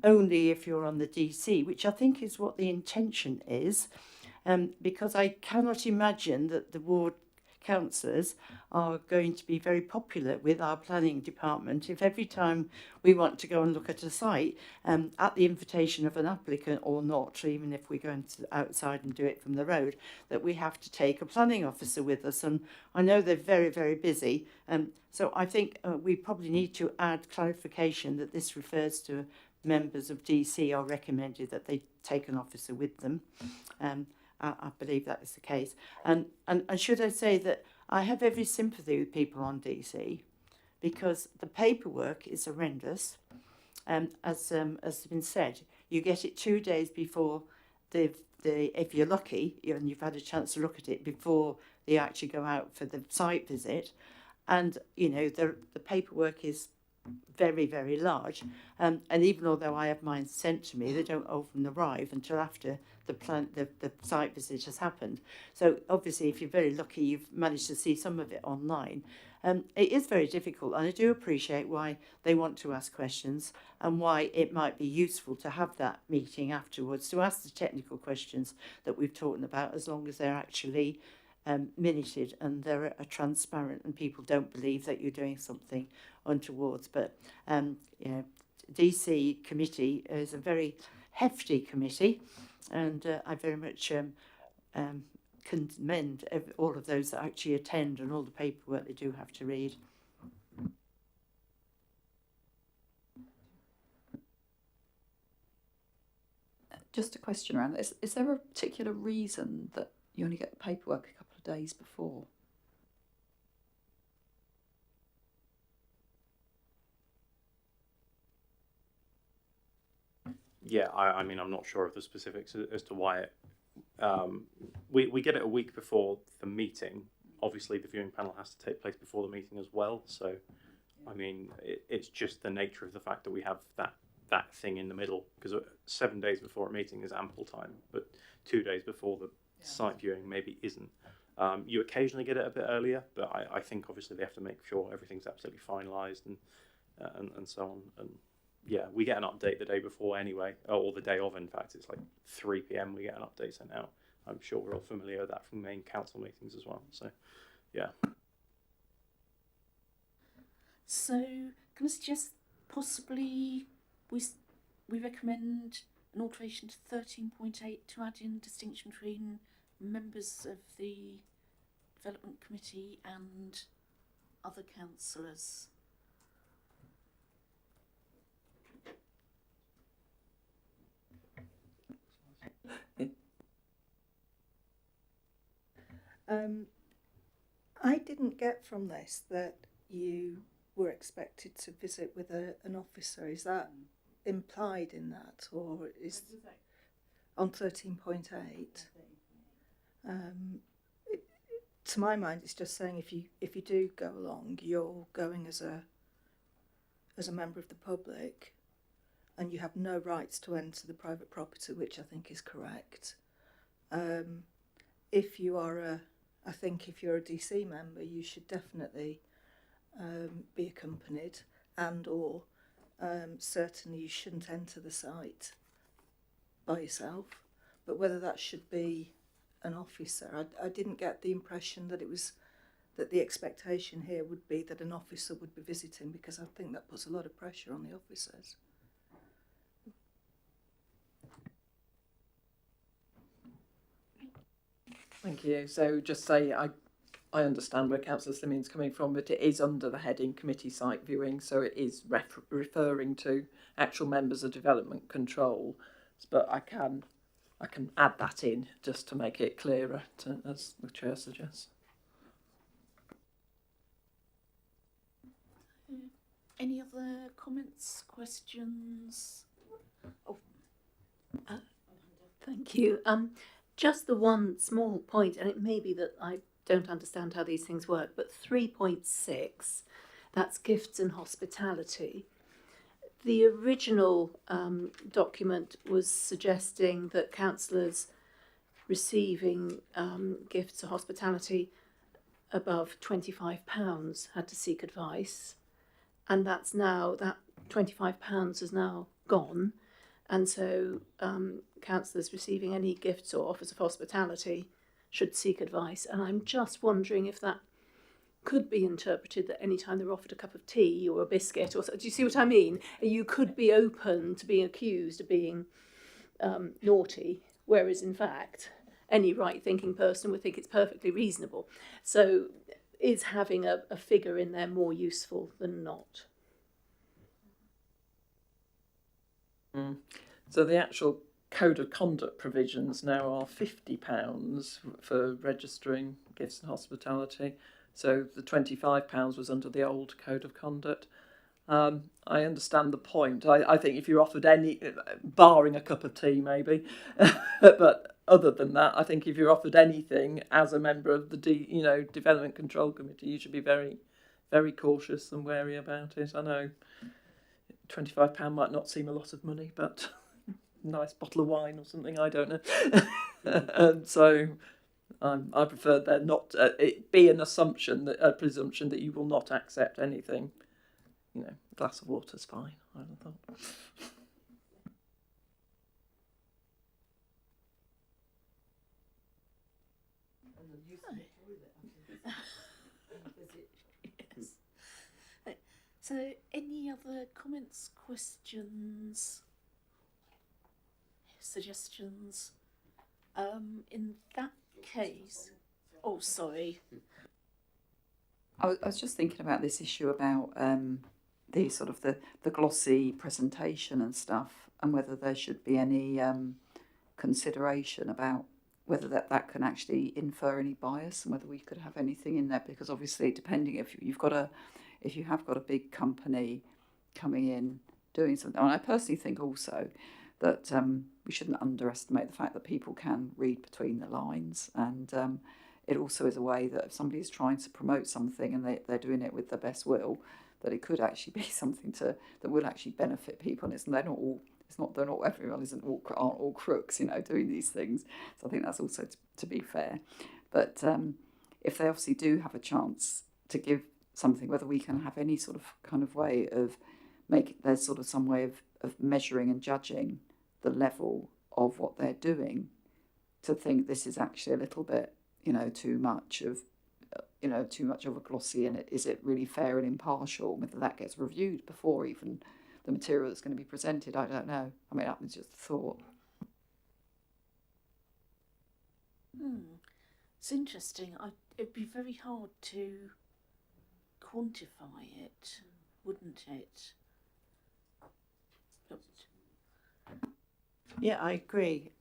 only if you're on the DC, which I think is what the intention is, because I cannot imagine that the ward councillors are going to be very popular with our planning department if every time we want to go and look at a site, at the invitation of an applicant or not, or even if we're going to outside and do it from the road, that we have to take a planning officer with us. And I know they're very, very busy. So I think we probably need to add clarification that this refers to members of DC are recommended that they take an officer with them. I believe that is the case. And should I say that I have every sympathy with people on DC, because the paperwork is horrendous. As has been said, you get it 2 days before if you're lucky and you've had a chance to look at it before they actually go out for the site visit, and the paperwork is very, very large, and even although I have mine sent to me, they don't often arrive until after the site visit has happened. So obviously, if you're very lucky, you've managed to see some of it online. It is very difficult, and I do appreciate why they want to ask questions and why it might be useful to have that meeting afterwards to ask the technical questions that we've talked about, as long as they're actually minuted and they're transparent and people don't believe that you're doing something untowards. But DC committee is a very hefty committee, and I very much commend all of those that actually attend and all the paperwork they do have to read. Just a question around this. Is there a particular reason that you only get the paperwork a couple of days before? Yeah, I mean, I'm not sure of the specifics as to why it. We get it a week before the meeting. Obviously, the viewing panel has to take place before the meeting as well. So, I mean, it's just the nature of the fact that we have that thing in the middle, because 7 days before a meeting is ample time, but 2 days before the site viewing maybe isn't. You occasionally get it a bit earlier, but I think obviously they have to make sure everything's absolutely finalised and so on. And yeah, we get an update the day before anyway, or the day of. In fact, it's like 3 p.m. we get an update sent out. I'm sure we're all familiar with that from main council meetings as well. So, yeah. So, can I suggest possibly we recommend an alteration to 13.8 to add in distinction between members of the development committee and other councillors. I didn't get from this that you were expected to visit with an officer. Is that implied in that, or is on 13.8? To my mind, it's just saying if you do go along, you're going as a member of the public, and you have no rights to enter the private property, which I think is correct. If you are I think if you're a DC member, you should definitely be accompanied, and or certainly you shouldn't enter the site by yourself. But whether that should be an officer, I didn't get the impression that it was that the expectation here would be that an officer would be visiting, because I think that puts a lot of pressure on the officers. Thank you. So just say I understand where Councillor Slimion's coming from, but it is under the heading committee site viewing, so it is referring to actual members of development control. But I can add that in just to make it clearer, as the chair suggests. Any other comments, questions? Oh, thank you. Just the one small point, and it may be that I don't understand how these things work, but 3.6, that's gifts and hospitality. The original document was suggesting that councillors receiving gifts or hospitality above £25 had to seek advice, and that's now, that £25 has now gone. And so councillors receiving any gifts or offers of hospitality should seek advice. And I'm just wondering if that could be interpreted that any time they're offered a cup of tea or a biscuit, or so, do you see what I mean? You could be open to being accused of being naughty, whereas in fact any right-thinking person would think it's perfectly reasonable. So is having a figure in there more useful than not? So the actual code of conduct provisions now are £50 for registering gifts and hospitality. So the £25 was under the old code of conduct. I understand the point. I think if you're offered any, barring a cup of tea maybe, but other than that, I think if you're offered anything as a member of the Development Control Committee, you should be very, very cautious and wary about it. I know £25 might not seem a lot of money, but nice bottle of wine or something, I don't know. And so I prefer there not it be an assumption, that a presumption that you will not accept anything. You know, a glass of water's fine, I would have thought. yes. So, any other comments, questions, suggestions? In that case, oh, sorry. I was just thinking about this issue about the sort of the glossy presentation and stuff, and whether there should be any consideration about whether that can actually infer any bias and whether we could have anything in there, because obviously depending if you have got a big company coming in doing something, and I personally think also that we shouldn't underestimate the fact that people can read between the lines, and it also is a way that if somebody is trying to promote something and they're doing it with their best will, that it could actually be something that will actually benefit people, and everyone aren't all crooks, doing these things. So I think that's also to be fair. But if they obviously do have a chance to give something, whether we can have any sort of kind of way of there's sort of some way of measuring and judging the level of what they're doing, to think this is actually a little bit, too much of a glossy, and is it really fair and impartial? Whether that gets reviewed before even the material that's going to be presented, I don't know. I mean, that was just a thought. It's interesting. It'd be very hard to quantify it, wouldn't it? But Yeah, I agree.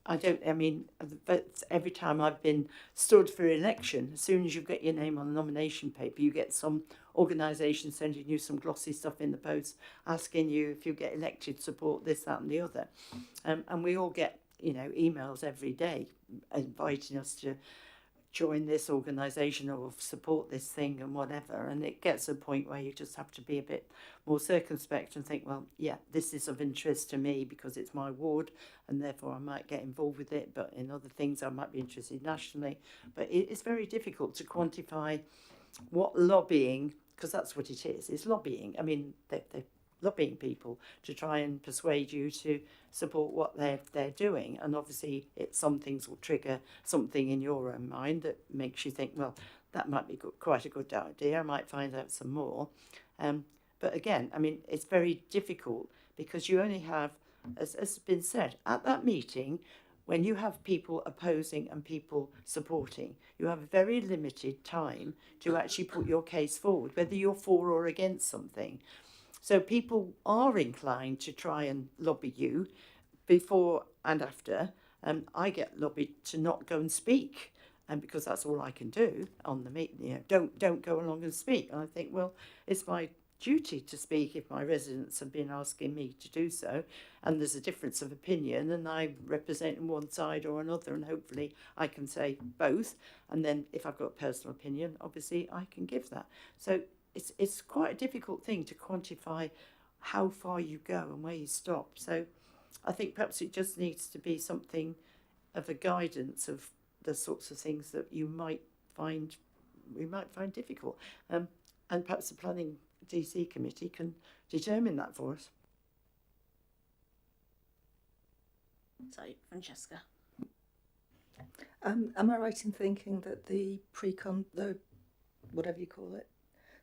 Every time I've been stood for election, as soon as you get your name on the nomination paper, you get some organisation sending you some glossy stuff in the post, asking you if you get elected, support this, that and the other. And we all get, emails every day inviting us to join this organisation or support this thing and whatever, and it gets to a point where you just have to be a bit more circumspect and think, well, yeah, this is of interest to me because it's my ward and therefore I might get involved with it, but in other things I might be interested nationally. But it's very difficult to quantify what lobbying, because that's what it is, it's lobbying. I mean, they're lobbying people to try and persuade you to support what they're doing, and obviously some things will trigger something in your own mind that makes you think, well, that might be quite a good idea, I might find out some more. But again, I mean, it's very difficult because you only have, as has been said, at that meeting, when you have people opposing and people supporting, you have a very limited time to actually put your case forward, whether you're for or against something. So people are inclined to try and lobby you before and after. I get lobbied to not go and speak, and because that's all I can do on the meeting. Don't go along and speak. And I think, well, it's my duty to speak if my residents have been asking me to do so, and there's a difference of opinion, and I represent one side or another, and hopefully I can say both. And then if I've got a personal opinion, obviously I can give that. So it's quite a difficult thing to quantify how far you go and where you stop. So I think perhaps it just needs to be something of a guidance of the sorts of things that we might find difficult. And perhaps the Planning DC Committee can determine that for us. so, Francesca. Am I right in thinking that the whatever you call it,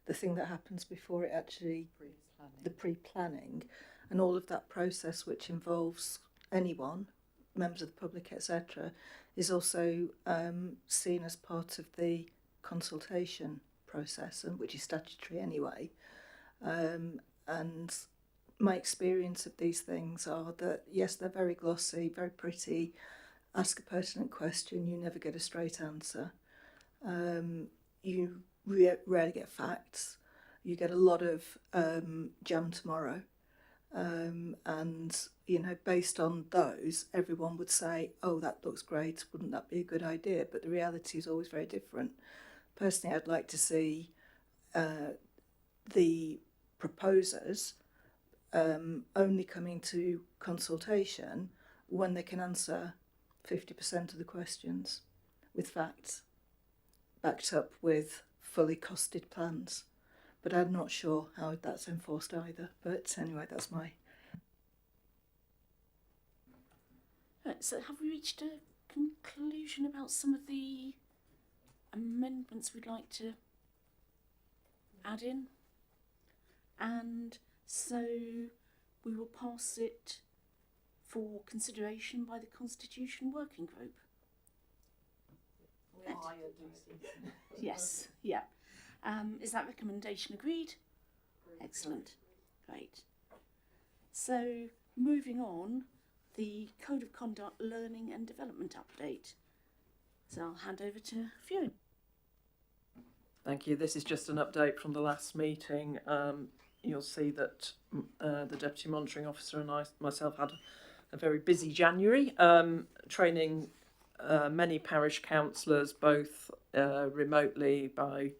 the thing that happens before it actually, the pre-planning, and all of that process which involves anyone, members of the public, etc., is also seen as part of the consultation process, and which is statutory anyway. And my experience of these things are that, yes, they're very glossy, very pretty. Ask a pertinent question, you never get a straight answer. You rarely get facts. You get a lot of jam tomorrow. And, based on those, everyone would say, oh, that looks great, wouldn't that be a good idea? But the reality is always very different. Personally, I'd like to see the proposers only coming to consultation when they can answer 50% of the questions with facts, backed up with fully costed plans. But I'm not sure how that's enforced either. But anyway, that's my... Right, so have we reached a conclusion about some of the amendments we'd like to add in? And so we will pass it for consideration by the Constitution Working Group. Yes, yeah. Is that recommendation agreed? Excellent, great. So moving on, the Code of Conduct Learning and Development Update. So I'll hand over to Fiona. Thank you. This is just an update from the last meeting. You'll see that the Deputy Monitoring Officer and I myself had a very busy January, training many parish councillors, both remotely by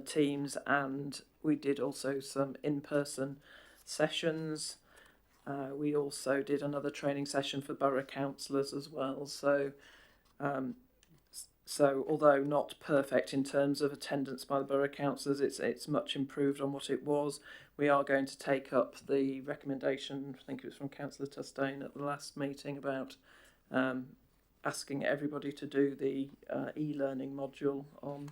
teams, and we did also some in-person sessions. We also did another training session for borough councillors as well. So although not perfect in terms of attendance by the borough councillors, it's much improved on what it was. We are going to take up the recommendation, I think it was from Councillor Tustain at the last meeting, about asking everybody to do the e-learning module on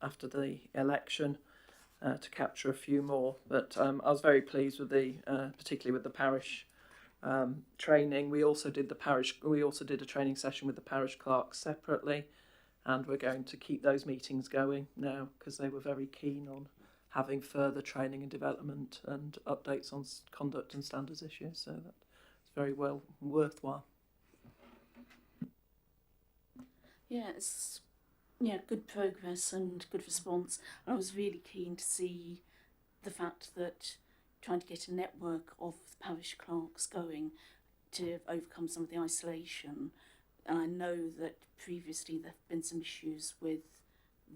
after the election to capture a few more. But I was very pleased with particularly with the parish training. We also did a training session with the parish clerks separately, and we're going to keep those meetings going now because they were very keen on having further training and development and updates on conduct and standards issues. So that's very well worthwhile. Yeah, it's good progress and good response. I was really keen to see the fact that trying to get a network of parish clerks going to overcome some of the isolation. And I know that previously there have been some issues with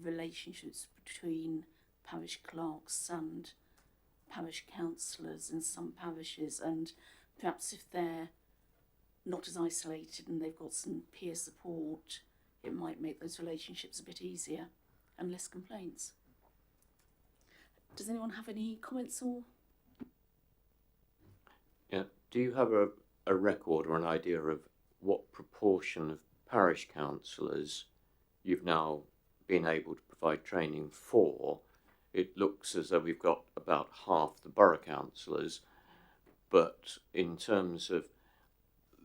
relationships between parish clerks and parish councillors in some parishes, and perhaps if they're not as isolated and they've got some peer support, it might make those relationships a bit easier and less complaints. Does anyone have any comments or? Yeah. Do you have a record or an idea of what proportion of parish councillors you've now been able to provide training for? It looks as though we've got about half the borough councillors, but in terms of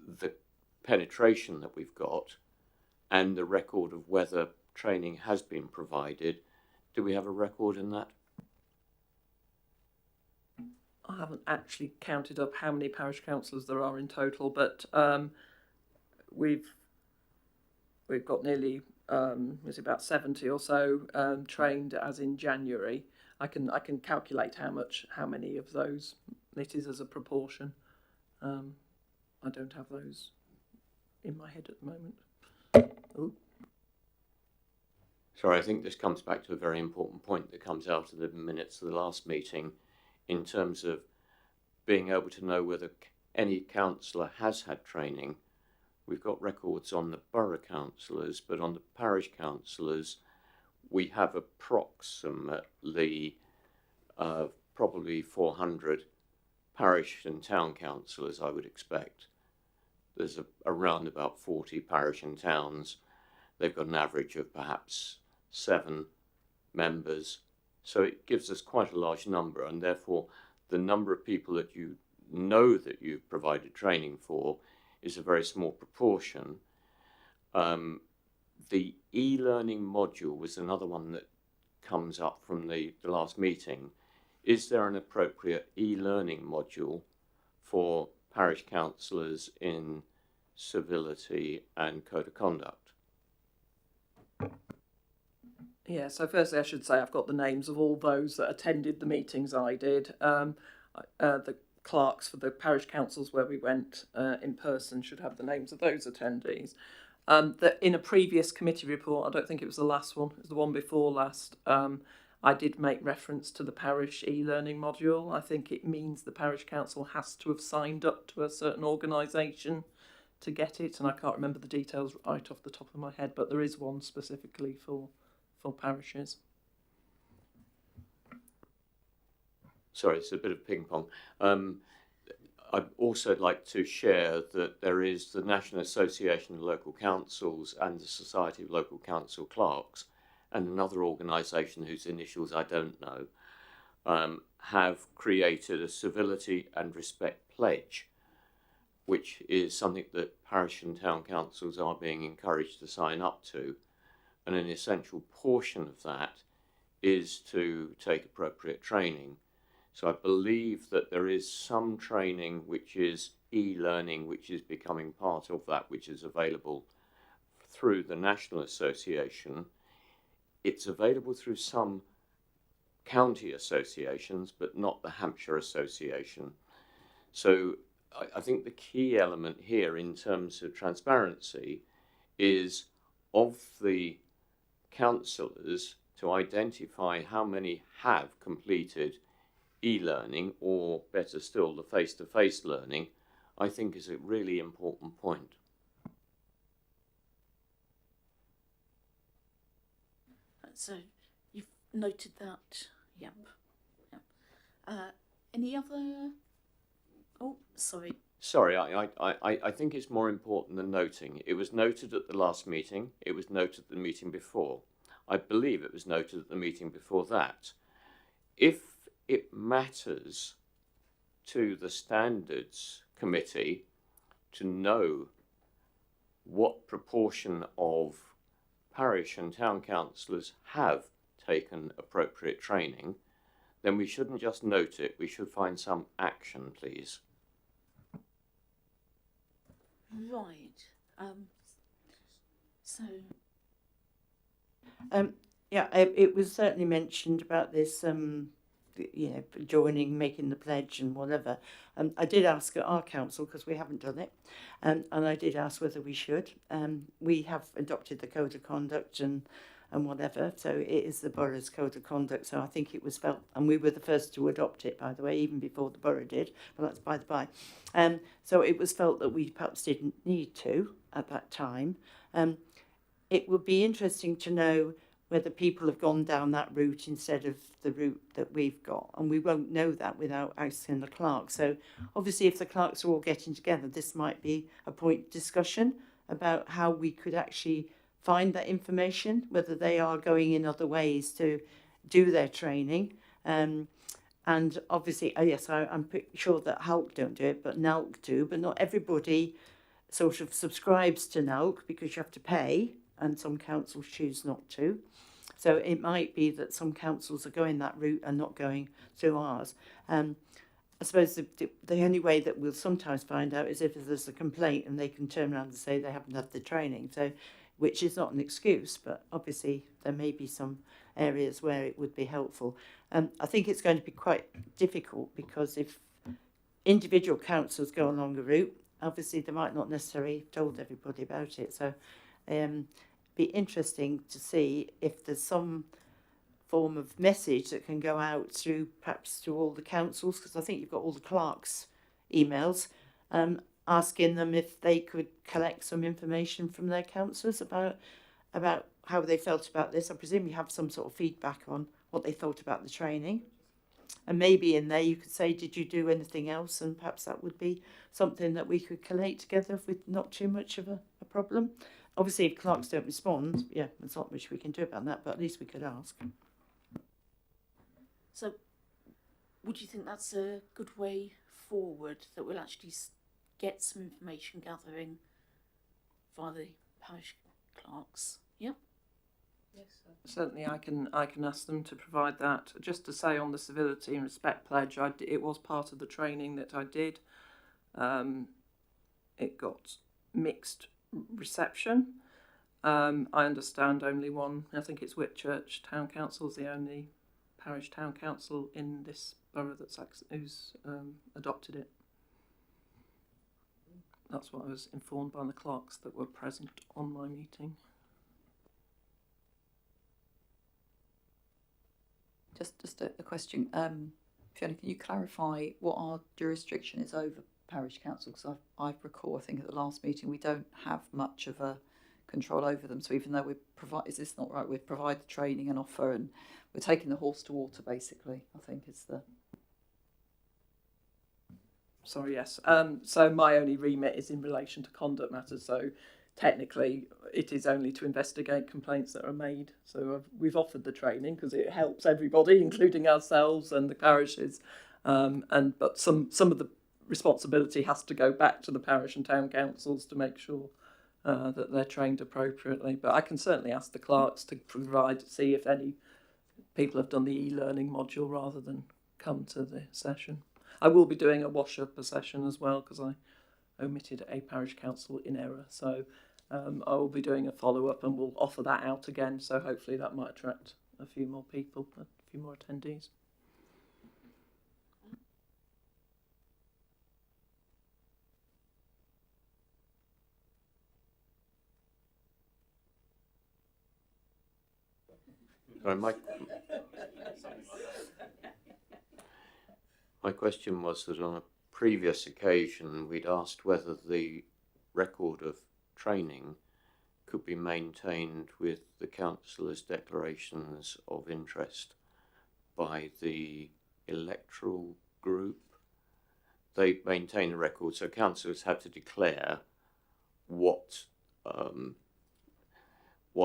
the penetration that we've got and the record of whether training has been provided, do we have a record in that? I haven't actually counted up how many parish councillors there are in total, but we've got nearly it's about 70 or so trained as in January. I can calculate how many of those it is as a proportion. I don't have those in my head at the moment. Ooh. Sorry, I think this comes back to a very important point that comes out of the minutes of the last meeting in terms of being able to know whether any councillor has had training. We've got records on the borough councillors, but on the parish councillors, we have approximately probably 400 parish and town councillors, I would expect. There's around about 40 parish and towns. They've got an average of perhaps 7 members. So it gives us quite a large number, and therefore the number of people that you know that you've provided training for is a very small proportion. The e-learning module was another one that comes up from the last meeting. Is there an appropriate e-learning module for parish councillors in civility and code of conduct? Yeah, so firstly I should say I've got the names of all those that attended the meetings I did. The clerks for the parish councils where we went in person should have the names of those attendees. That in a previous committee report, I don't think it was the last one, it was the one before last, I did make reference to the parish e-learning module. I think it means the parish council has to have signed up to a certain organisation to get it, and I can't remember the details right off the top of my head, but there is one specifically for parishes. Sorry, it's a bit of ping pong. I'd also like to share that there is the National Association of Local Councils and the Society of Local Council Clerks, and another organisation whose initials I don't know, have created a civility and respect pledge, which is something that parish and town councils are being encouraged to sign up to. And an essential portion of that is to take appropriate training. So I believe that there is some training which is e-learning which is becoming part of that, which is available through the National Association. It's available through some county associations, but not the Hampshire Association. So I think the key element here in terms of transparency is of the councillors to identify how many have completed e-learning, or better still, the face-to-face learning, I think is a really important point. So you've noted that. Yep. Any other? Oh, sorry. Sorry, I think it's more important than noting. It was noted at the last meeting. It was noted at the meeting before. I believe it was noted at the meeting before that. If it matters to the Standards Committee to know what proportion of parish and town councillors have taken appropriate training, then we shouldn't just note it, we should find some action, please. Right. So. Yeah, it was certainly mentioned about this, joining, making the pledge and whatever. I did ask at our council, because we haven't done it, and I did ask whether we should. We have adopted the Code of Conduct and whatever, so it is the borough's Code of Conduct, so I think it was felt, and we were the first to adopt it, by the way, even before the borough did, but that's by the by. So it was felt that we perhaps didn't need to at that time. It would be interesting to know whether people have gone down that route instead of the route that we've got. And we won't know that without asking the clerk. So obviously if the clerks are all getting together, this might be a point of discussion about how we could actually find that information, whether they are going in other ways to do their training. And obviously, yes, I'm pretty sure that HALC don't do it, but NALC do. But not everybody sort of subscribes to NALC because you have to pay, and some councils choose not to. So it might be that some councils are going that route and not going through ours. I suppose the only way that we'll sometimes find out is if there's a complaint and they can turn around and say they haven't had the training, so which is not an excuse, but obviously there may be some areas where it would be helpful. I think it's going to be quite difficult because if individual councils go along a route, obviously they might not necessarily have told everybody about it. So be interesting to see if there's some form of message that can go out through perhaps to all the councils, because I think you've got all the clerks' emails, asking them if they could collect some information from their councillors about how they felt about this. I presume you have some sort of feedback on what they thought about the training. And maybe in there you could say, did you do anything else? And perhaps that would be something that we could collate together with not too much of a problem. Obviously, if clerks don't respond, yeah, there's not much we can do about that, but at least we could ask. So, would you think that's a good way forward, that we'll actually get some information gathering via the parish clerks? Yeah? Yes, certainly I can ask them to provide that. Just to say on the civility and respect pledge, it was part of the training that I did. It got mixed reception. I understand only one, I think it's Whitchurch Town Council is the only parish town council in this borough who's adopted it. That's what I was informed by the clerks that were present on my meeting. Just a question. Fiona, can you clarify what our jurisdiction is over parish council? Because I recall, I think at the last meeting, we don't have much of a control over them. So even though we provide, is this not right? We provide the training and offer, and we're taking the horse to water, basically, I think is the... Sorry, yes. So my only remit is in relation to conduct matters. So technically, it is only to investigate complaints that are made. So we've offered the training because it helps everybody, including ourselves and the parishes. But some of the responsibility has to go back to the parish and town councils to make sure that they're trained appropriately. But I can certainly ask the clerks to see if any people have done the e-learning module rather than come to the session. I will be doing a wash-up session as well because omitted a parish council in error. So I will be doing a follow-up and we'll offer that out again. So hopefully that might attract a few more people, a few more attendees. Sorry, my question was that on a previous occasion we'd asked whether the record of training could be maintained with the councillors' declarations of interest by the electoral group. They maintain a record, so councillors had to declare what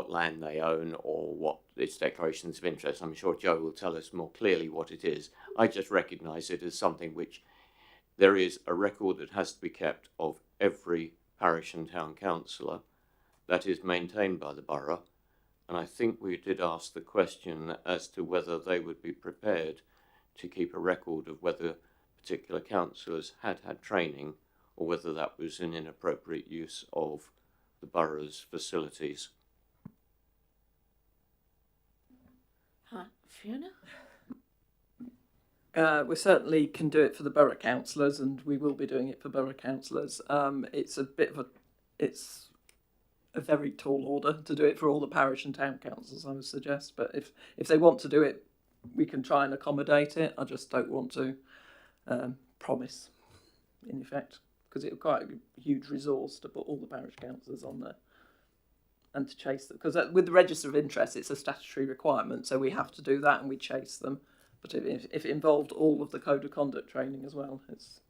land they own or what its declarations of interest. I'm sure Joe will tell us more clearly what it is. I just recognise it as something which there is a record that has to be kept of every parish and town councillor that is maintained by the borough. And I think we did ask the question as to whether they would be prepared to keep a record of whether particular councillors had had training or whether that was an inappropriate use of the borough's facilities. Hi, Fiona? We certainly can do it for the borough councillors, and we will be doing it for borough councillors. It's a very tall order to do it for all the parish and town councils, I would suggest. But if they want to do it, we can try and accommodate it. I just don't want to promise, in effect, because it requires a huge resource to put all the parish councillors on there and to chase them. Because with the register of interest, it's a statutory requirement, so we have to do that and we chase them. But if it involved all of the code of conduct training as well, it's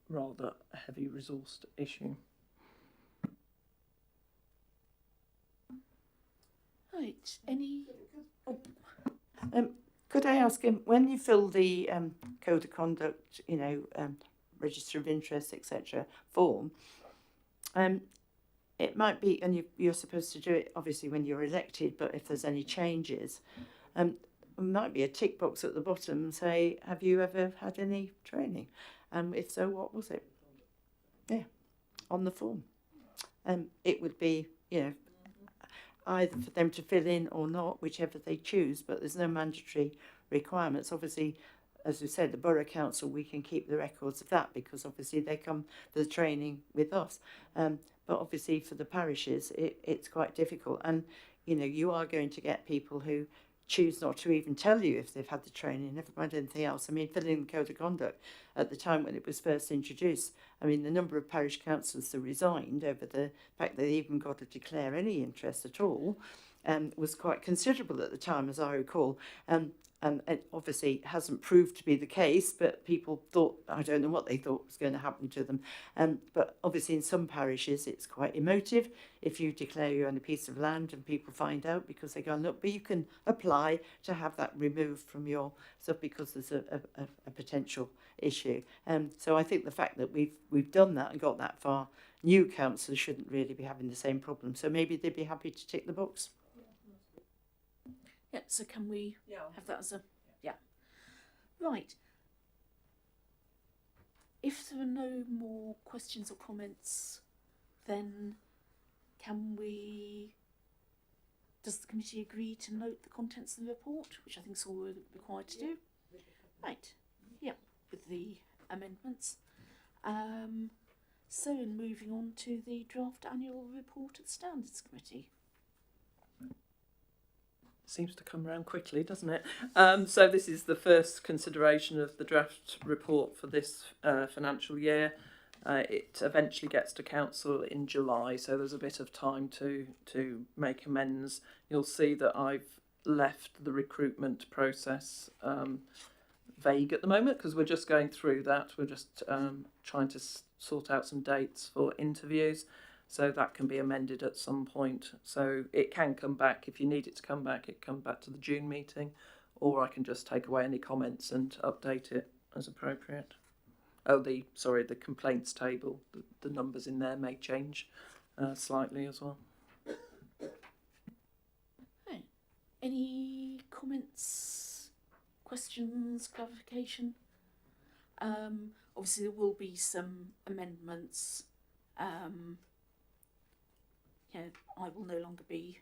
rather a heavy resourced issue. Right, any... Oh. Could I ask him, when you fill the code of conduct, register of interest, etc. form, it might be, and you're supposed to do it obviously when you're elected, but if there's any changes, it might be a tick box at the bottom and say, have you ever had any training? If so, what was it? Yeah, on the form. It would be, either for them to fill in or not, whichever they choose, but there's no mandatory requirements. Obviously, as we said, the Borough Council, we can keep the records of that because obviously they come for the training with us. But obviously for the parishes, it's quite difficult. And, you are going to get people who choose not to even tell you if they've had the training, never mind anything else. I mean, filling the code of conduct at the time when it was first introduced, I mean, the number of parish councillors that resigned over the fact that they even got to declare any interest at all was quite considerable at the time, as I recall. And it obviously hasn't proved to be the case, but people thought, I don't know what they thought was going to happen to them. But obviously in some parishes it's quite emotive if you declare you own a piece of land and people find out because they go, look, but you can apply to have that removed from your stuff because there's a potential issue. So I think the fact that we've done that and got that far, new councillors shouldn't really be having the same problem. So maybe they'd be happy to tick the box. Yeah, so can we have that as a... Yeah. Right. If there are no more questions or comments, then does the committee agree to note the contents of the report, which I think is all we're required to do? Right. Yeah, with the amendments. So moving on to the draft annual report of the Standards Committee. Seems to come around quickly, doesn't it? So this is the first consideration of the draft report for this financial year. It eventually gets to council in July, so there's a bit of time to make amends. You'll see that I've left the recruitment process vague at the moment because we're just going through that. We're just trying to sort out some dates for interviews. So that can be amended at some point. So it can come back. If you need it to come back, it can come back to the June meeting, or I can just take away any comments and update it as appropriate. Oh, the complaints table, the numbers in there may change slightly as well. Hey, any comments, questions, clarification? Obviously, there will be some amendments. I will no longer be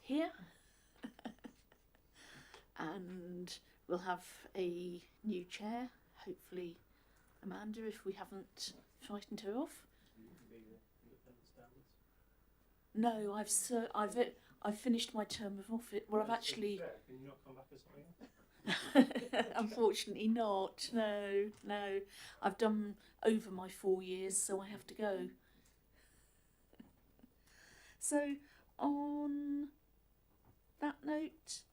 here, and we'll have a new chair. Hopefully, Amanda, if we haven't frightened her off. No, I've finished my term of office. Well, I've actually. Can you not come back as something? Unfortunately not. No. I've done over my 4 years, so I have to go. So, on that note,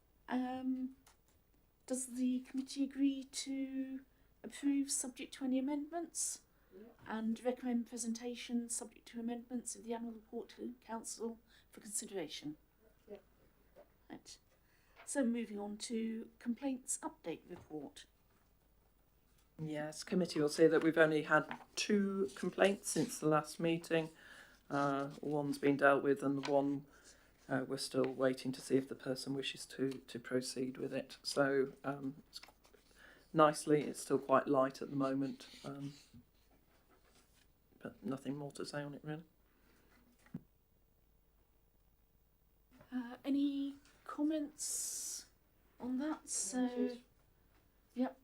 does the committee agree to approve subject to any amendments? And recommend presentation subject to amendments of the annual report to Council for consideration? Right. So moving on to complaints update report. Yes, committee will see that we've only had 2 complaints since the last meeting. One's been dealt with, and one we're still waiting to see if the person wishes to proceed with it. So nicely, it's still quite light at the moment, but nothing more to say on it really. Any comments on that? So, yep.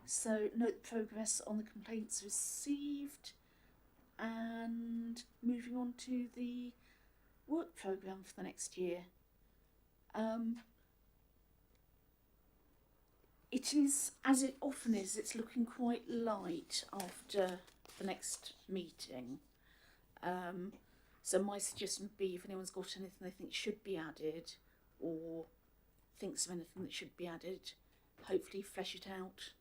So note progress on the complaints received, and moving on to the work programme for the next year. It is, as it often is, it's looking quite light after the next meeting. So my suggestion would be, if anyone's got anything they think should be added, or thinks of anything that should be added, hopefully flesh it out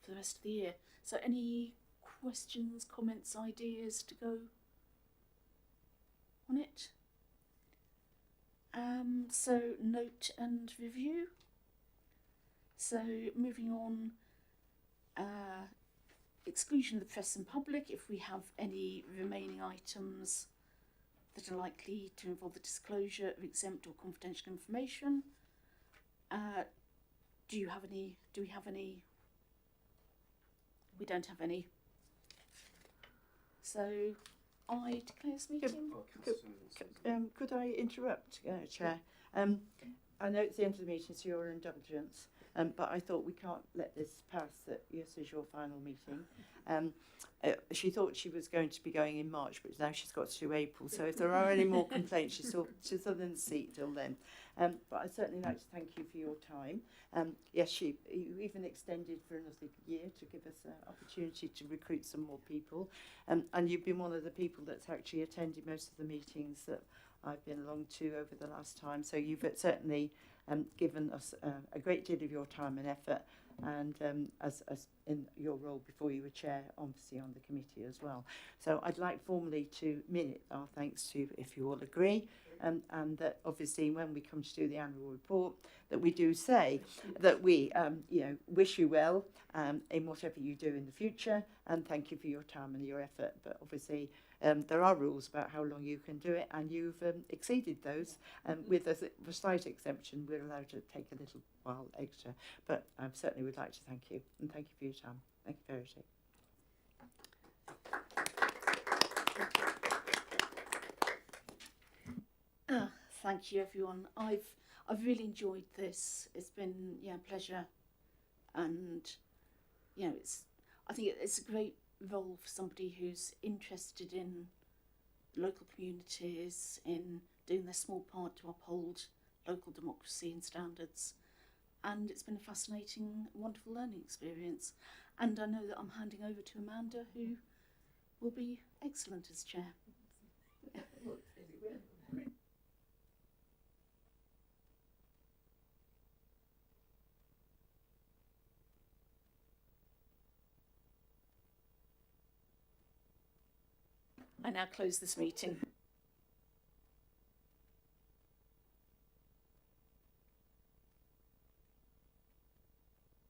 for the rest of the year. So any questions, comments, ideas to go on it? So note and review. So moving on, exclusion of the press and public, if we have any remaining items that are likely to involve the disclosure of exempt or confidential information. Do we have any? We don't have any. So I declare this meeting. Could I interrupt, Chair? I know it's the end of the meeting, so your indulgence, but I thought we can't let this pass, that this is your final meeting. She thought she was going to be going in March, but now she's got to April, so if there are any more complaints, she's still in the seat till then. But I'd certainly like to thank you for your time. Yes, you even extended for another year to give us an opportunity to recruit some more people. And you've been one of the people that's actually attended most of the meetings that I've been along to over the last time. So you've certainly given us a great deal of your time and effort, and as in your role before you were chair, obviously on the committee as well. So I'd like formally to minute our thanks to you, if you all agree, and that obviously when we come to do the annual report, that we do say that we wish you well in whatever you do in the future, and thank you for your time and your effort. But obviously there are rules about how long you can do it, and you've exceeded those. With a slight exemption, we're allowed to take a little while extra. But I certainly would like to thank you, and thank you for your time. Thank you, Verity. Thank you, everyone. I've really enjoyed this. It's been a pleasure, and I think it's a great role for somebody who's interested in local communities, in doing their small part to uphold local democracy and standards. And it's been a fascinating, wonderful learning experience. And I know that I'm handing over to Amanda, who will be excellent as chair. I now close this meeting.